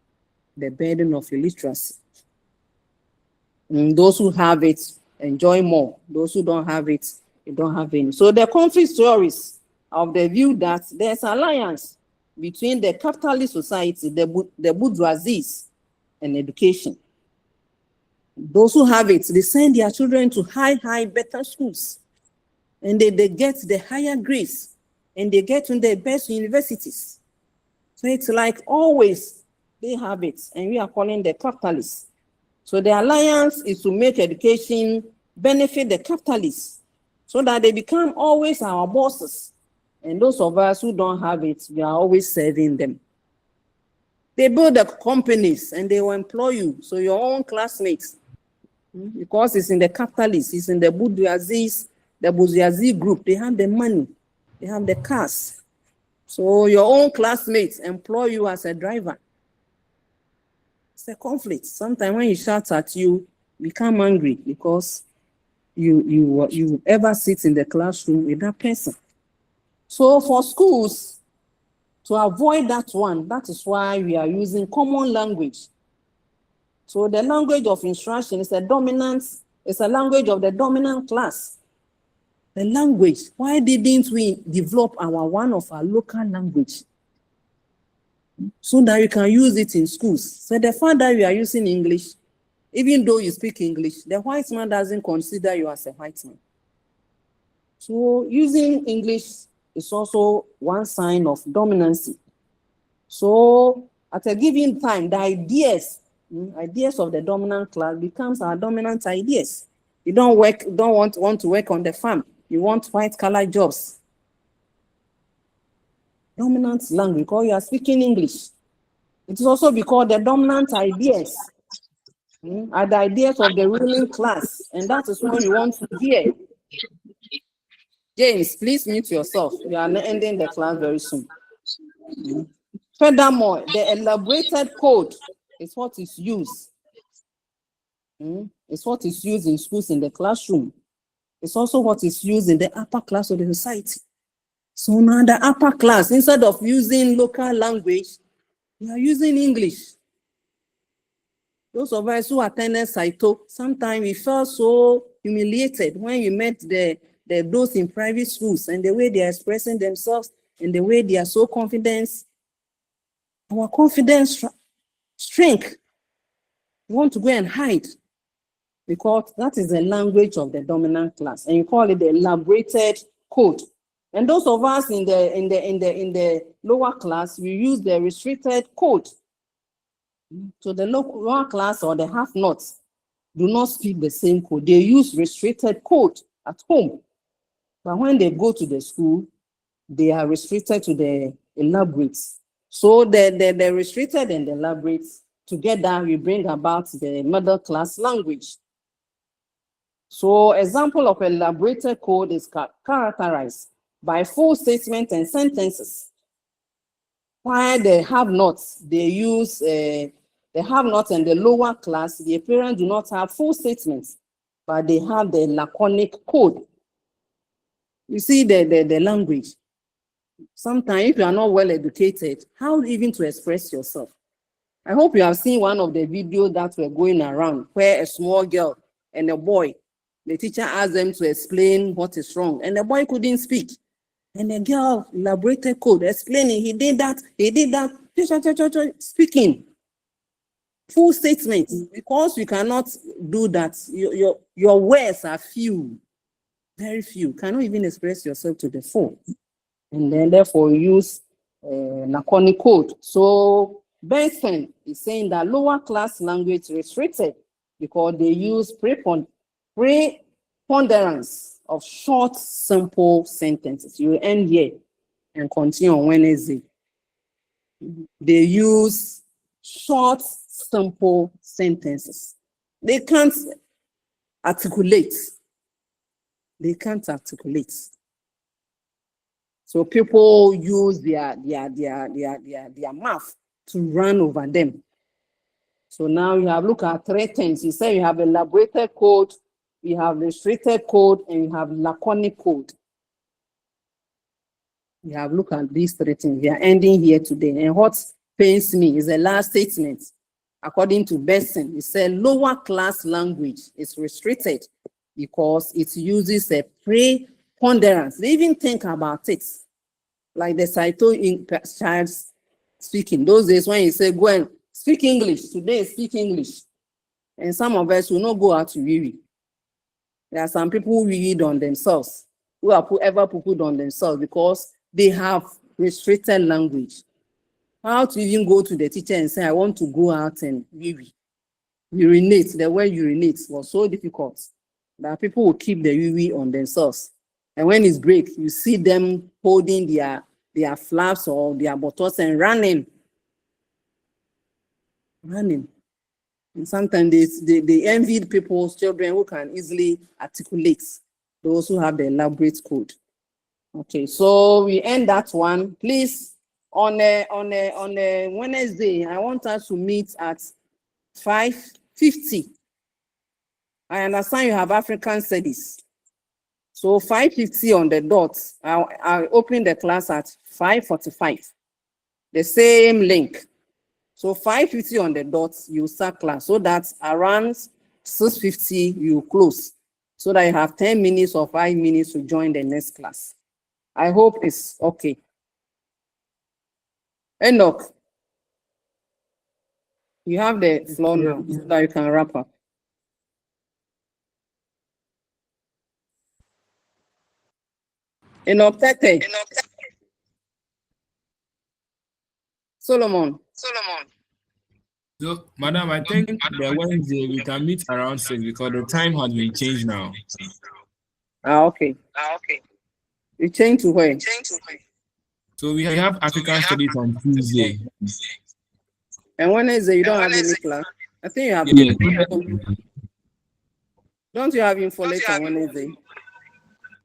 the burden of illiteracy. And those who have it enjoy more. Those who don't have it, they don't have any. So the conflict theories of the view that there's alliance between the capitalist society, the bourgeoisie, and education. Those who have it, they send their children to high, better schools. And they get the higher grades. And they get to the best universities. So it's like always they have it. And we are calling the capitalists. So the alliance is to make education benefit the capitalists so that they become always our bosses. And those of us who don't have it, we are always serving them. They build the companies and they will employ you. So your own classmates, because it's in the capitalists, it's in the bourgeoisie group, they have the money, they have the cars. So your own classmates employ you as a driver. It's a conflict. Sometimes when he shouts at you, become angry because you ever sit in the classroom with that person. So for schools, to avoid that one, that is why we are using common language. So the language of instruction is a language of the dominant class. The language, why didn't we develop one of our local language? So that you can use it in schools. So the fact that you are using English, even though you speak English, the white man doesn't consider you as a white man. So using English is also one sign of dominancy. So at a given time, the ideas of the dominant class becomes our dominant ideas. You don't want to work on the farm. You want white-collar jobs. Dominant language, because you are speaking English. It is also because the dominant ideas are the ideas of the ruling class, and that is what you want to hear. James, please mute yourself. We are ending the class very soon. Furthermore, the elaborated code is what is used. It's what is used in schools in the classroom. It's also what is used in the upper class of the society. So now the upper class, instead of using local language, we are using English. Those of us who attended Saito, sometimes we felt so humiliated when we met those in private schools and the way they are expressing themselves and the way they are so confident. Our confidence shrink. We want to go and hide because that is the language of the dominant class, and you call it the elaborated code. And those of us in the lower class, we use the restricted code. So the lower class or the have-nots do not speak the same code. They use restricted code at home. But when they go to the school, they are restricted to the elaborate. So the restricted and the elaborate together, we bring about the middle class language. So example of elaborated code is characterized by full statements and sentences. While the have-nots, they use the have-nots and the lower class, the parents do not have full statements, but they have the laconic code. You see the language. Sometimes if you are not well educated, how even to express yourself? I hope you have seen one of the videos that were going around where a small girl and a boy, the teacher asked them to explain what is wrong, and the boy couldn't speak. And the girl elaborated code, explaining he did that, speaking. Full statements, because you cannot do that. Your words are few, very few. You cannot even express yourself to the full. And then therefore use laconic code. So Benson is saying that lower class language restricted because they use preponderance of short, simple sentences. You end here and continue on Wednesday. They use short, simple sentences. They can't articulate. They can't articulate. So people use their mouth to run over them. So now you have look at 3 things. You say you have elaborated code, you have restricted code, and you have laconic code. You have looked at these 3 things. We are ending here today. And what pains me is the last statement. According to Besson, it said lower class language is restricted because it uses a preponderance. They even think about it. Like the Saito in child speaking. Those days when you say, go and speak English, today speak English. And some of us will not go out to read. There are some people who read on themselves, who are ever put on themselves because they have restricted language. How to even go to the teacher and say, I want to go out and urinate. The word urinate was so difficult that people will keep the UV on themselves. And when it's break, you see them holding their flaps or their bottles and running. And sometimes they envy people's children who can easily articulate, those who have the elaborate code. Okay, so we end that one. Please, on a Wednesday, I want us to meet at 5:50. I understand you have African studies. So 5:50 on the dot. I'll open the class at 5:45. The same link. So 5:50 on the dot, you start class. So that around 6:50 you close. So that you have 10 minutes or 5 minutes to join the next class. I hope it's okay. Enoch, you have the floor now so that you can wrap up. Enoch Tete. Solomon. So, Madam, I think the Wednesday we can meet around 6 because the time has been changed now. Okay. You change to where? So we have African studies on Tuesday. And Wednesday you don't have any class. I think you have. Yes. Don't you have info later on Wednesday?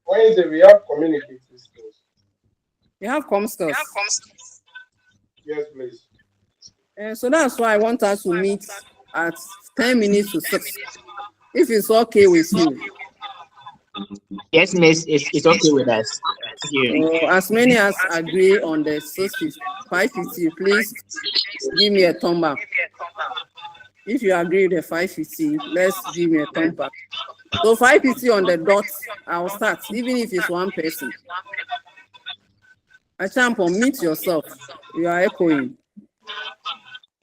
Wednesday we have communicative skills. You have com skills. Yes, please. And so that's why I want us to meet at 10 minutes to 6. If it's okay with you. Yes, miss, it's okay with us. So as many as agree on the 5:50, please give me a thumb up. If you agree with the 5:50, let's give me a thumb up. So 5:50 on the dot, I'll start, even if it's one person. Achampo, meet yourself. You are echoing.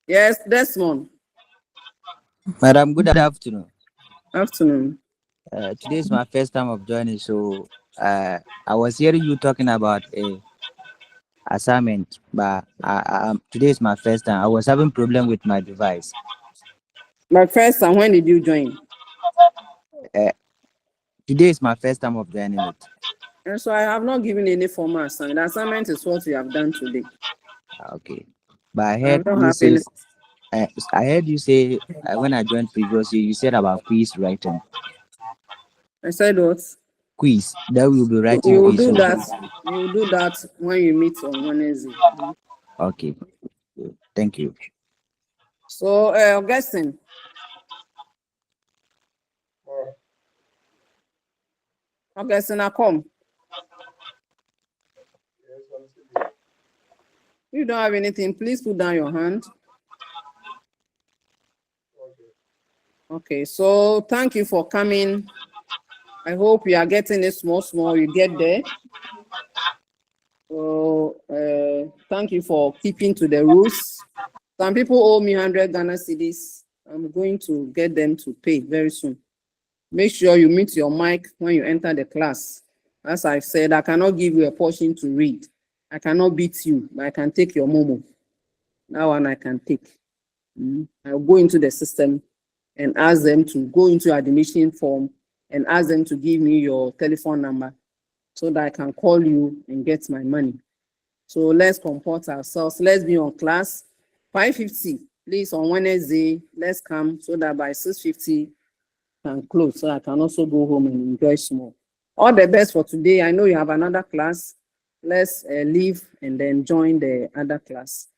Yes, Desmond. Madam, good afternoon. Afternoon. Today is my first time of joining, so I was hearing you talking about a assignment, but today is my first time. I was having problem with my device. My first time, when did you join? Today is my first time of joining it. And so I have not given any formal assignment. The assignment is what we have done today. Okay, but I heard you say, I heard you say when I joined previously, you said about quiz writing. I said what? Quiz. That will be writing. You will quiz. do that. You will do that when you meet on Wednesday. Okay. Thank you. So, Augustine. Augustine, I come. You don't have anything, please put down your hand. Okay, so thank you for coming. I hope you are getting it small, you get there. So, thank you for keeping to the rules. Some people owe me 100 Ghana cedis. I'm going to get them to pay very soon. Make sure you mute your mic when you enter the class. As I said, I cannot give you a portion to read. I cannot beat you, but I can take your momo. That one I can take. I'll go into the system and ask them to go into admission form and ask them to give me your telephone number so that I can call you and get my money. So let's comport ourselves. Let's be on class. 5:50, please, on Wednesday. Let's come so that by 6:50 can close, so I can also go home and enjoy small. All the best for today. I know you have another class. let's leave and then join the other class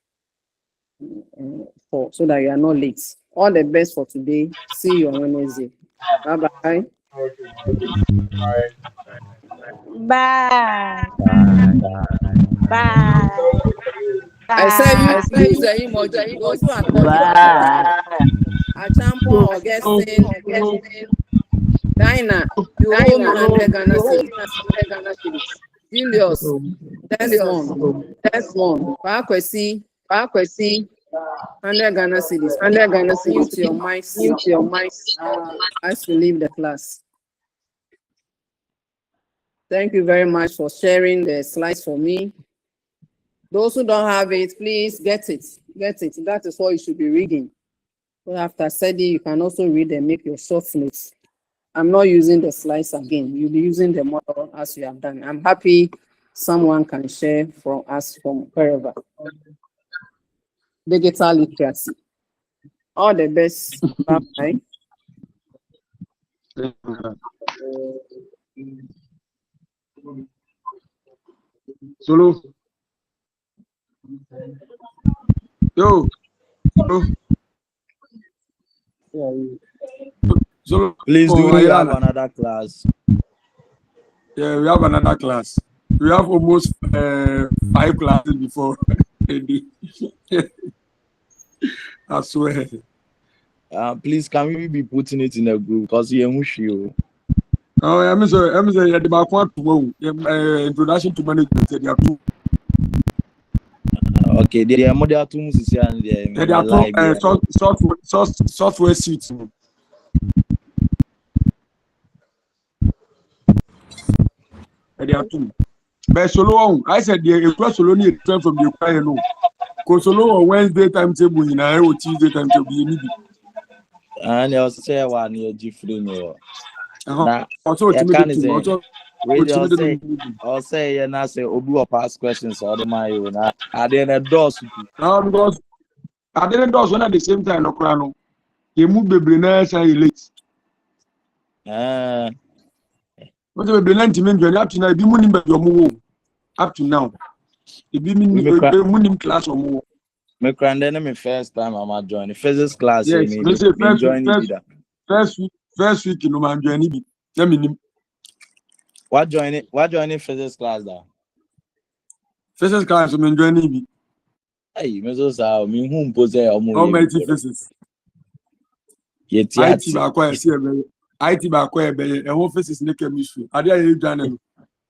so that you are not late. All the best for today. See you on Wednesday. Bye bye. Okay. Bye. Bye. Bye. Bye. I say Bye. you use the emoji. Those who are talking, Bye. Achampon, Augustine, Dinah, you owe me 100 Ghana cedis. Julius, Desmond, Pakwesi, 100 Ghana cedis. Mute your mics as we leave the class. Thank you very much for sharing the slides for me. Those who don't have it, please get it. That is what you should be reading. So after study, you can also read and make your short notes. I'm not using the slides again. You'll be using the model as you have done. I'm happy someone can share from us from wherever. Digital literacy. All the best. Bye-bye. Solo. Yo. Solo. Please, do Oh, we have Ayala. another class? Yeah, we have another class. We have almost 5 classes before. I swear. Please, can we be putting it in a group? Because you. Oh, I'm sorry. The back one tomorrow. Introduction to management. There are 2. Okay, there are more than 2 musicians there. There are 2 software suites. There are 2. But solo, I said the solo need to from the choir. No, because solo on Wednesday timetable in a Tuesday timetable. And you say one year different. Also, I'll say, and I say, Obu past questions or the my own. I didn't endorse. No, because I didn't endorse one at the same time. No, Krano. You move the brainers and late. What the brain to me, up to now, be money by your move. Up to now, it be money class or more. My grandson, first time I'm joining physics class. Yes, first week, you know, I'm joining. What joining physics class da? Physics class, I'm joining. Hey, Mrs. Sao, me whom pose Almighty physics. Yet, IT back where I see IT back where a whole physics in the chemistry. I didn't join.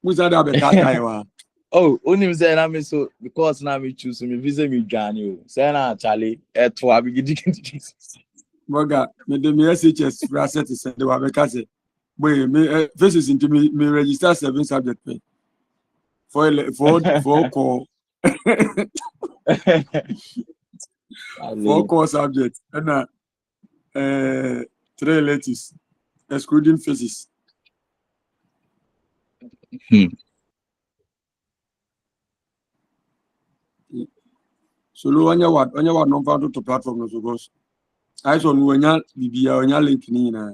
Who's that about? Oh, only say na me so because now me choose me visit me Johnny. Say na Charlie to abigidi. Boga, me de me SHS asset is the wa be ka say. Boy, me physics into me register 7 subject pay. For call. 4 core subjects and 3 electives excluding physics. So lo anya what no found to platform no so goes. I saw no anya bibia anya link ni na.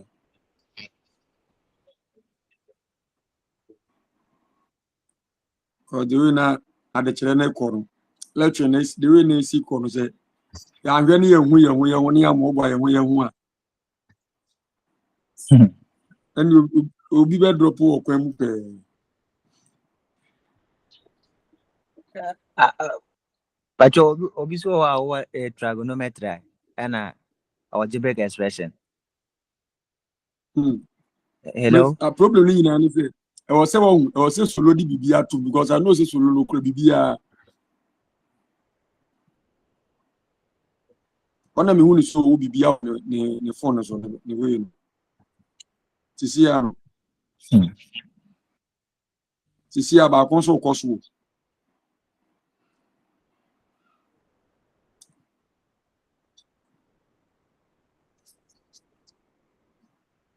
Ko do na ade kire na kono. Lecture na the way na si kono say ya hwe ne yehu ne amogba yehu a. And obi be drop o kwa mu pe. But you obviously our trigonometry and algebraic expression. Hello. A problem in any say. I was say solo di bibia too because I know say solo no kro bibia. Ona me hu ni so bibia ne phone so ne way. Tisia. Tisia ba kon so koso.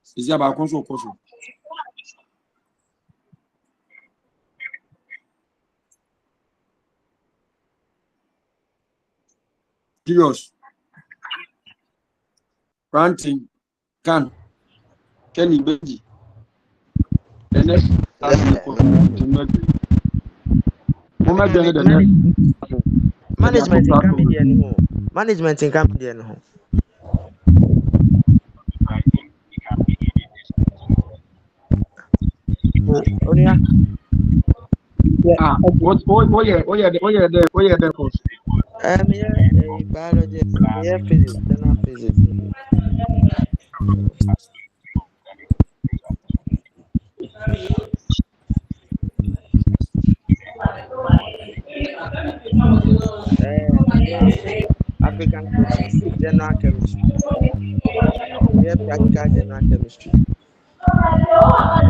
Tisia ba kon so koso. Curious. Ranting can Kenny Benji. The next Moment the management in coming there no. Management in coming there no. Onia. Ah, what? Oh yeah, the course. Yeah, biology, yeah, physics, general physics. Yeah, African countries, general chemistry. Yeah, practical general chemistry.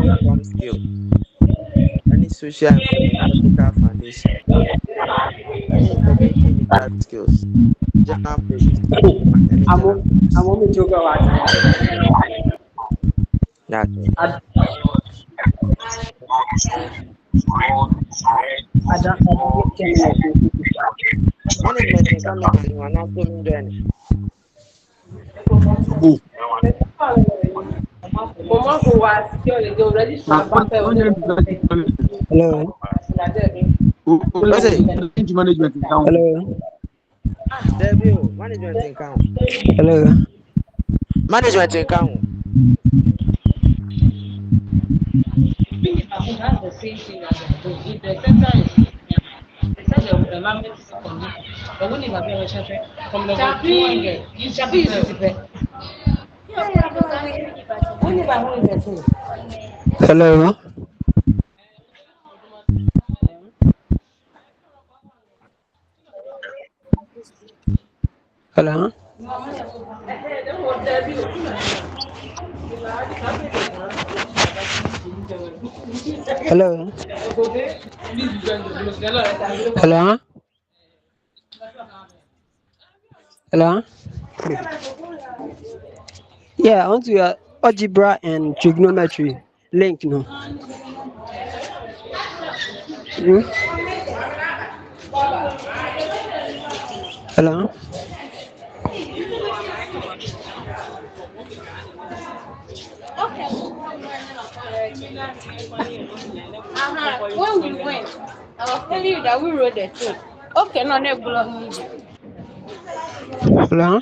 Inform skill. Any social and philosophical foundation. Any information literary skills. General physics. Any general physics. That's all. Management in coming there no, not so mean doing. Go. Hello. What's it? Management in town. Hello. Debut. Management in count. Hello. Management in count. That's the same thing as the center is they said the environment is conducive. But when you have a chapter from the Chapi, you Chapi is the when you have a Hello. Hello. Hello. Hello. Hello. Yeah, I want to algebra and trigonometry link. No. Hmm? Hello. when we went, I was telling you that we rode the train. Okay, no, no, block. Hello.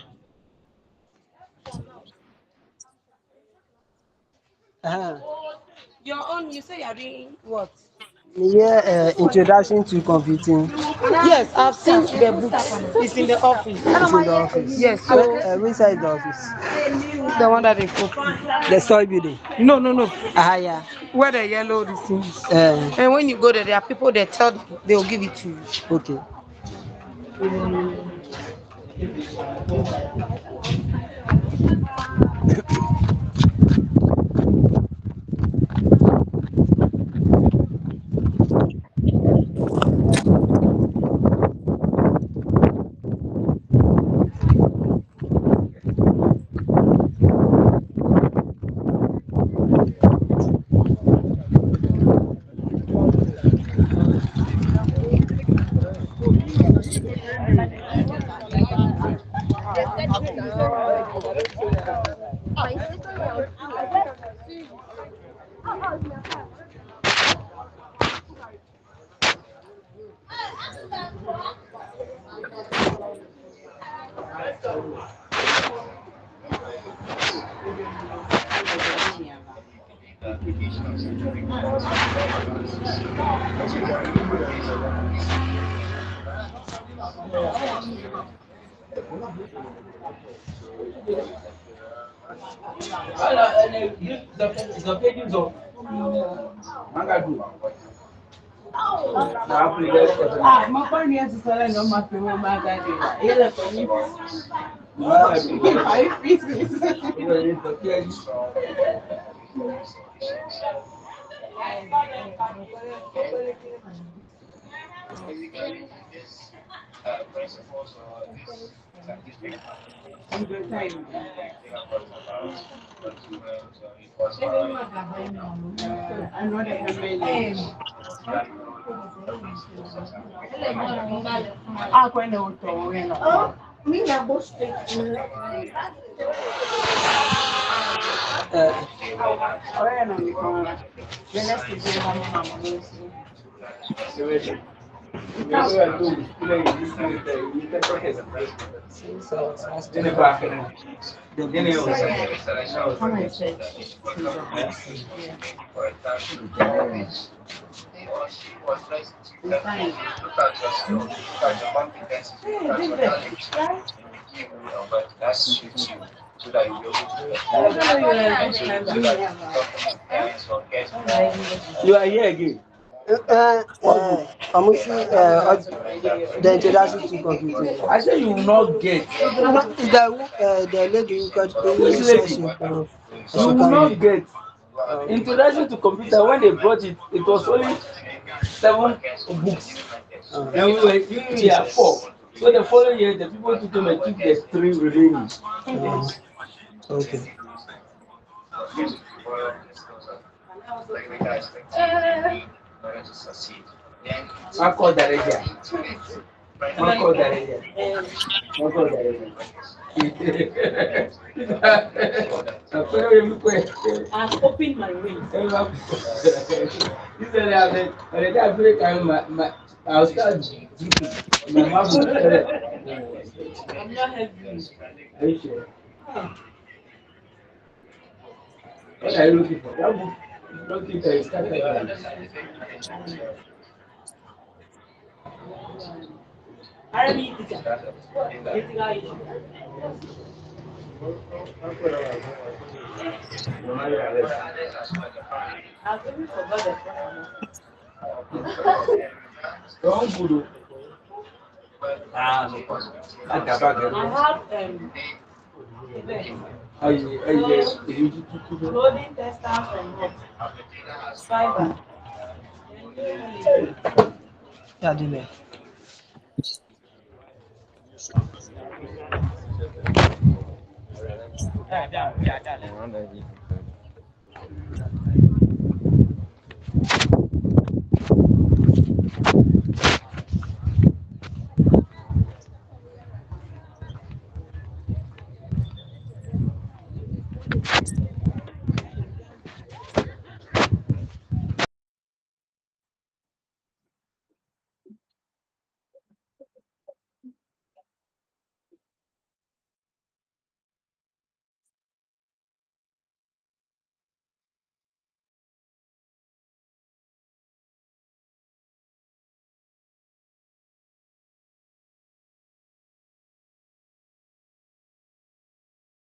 Uh-huh. Your own, you say you're doing what? Yeah, introduction to computing. Yes, I've seen the books. It's in the office. It's in the office. Yes, so Which side is the office? the one that they put. The story building. No, no, no. Ah, yeah. Where the yellow this thing is. Uh, And when you go there, there are people that tell they'll give it to you. okay. You are here again. I'm see the introduction to computer. I said you will not get. No, is the lady who got Which any lady? session of You will not get. Introduction to computer, when they brought it, it was only 7 books. And we were doing there 4. So the following year, the people took them and took the 3 remaining. Okay. Marco Dareja. Marco Dareja. Marco Dareja. I've opened my wings. He said, by the time I break, I'll start drinking. My mouth will I'm not heavy. Are you sure? What are you looking for? That book is not keep the started. Arabic teacher. I've even forgot the Don't put no problem. I have clothing textiles and what? Fiber. Yeah, do that.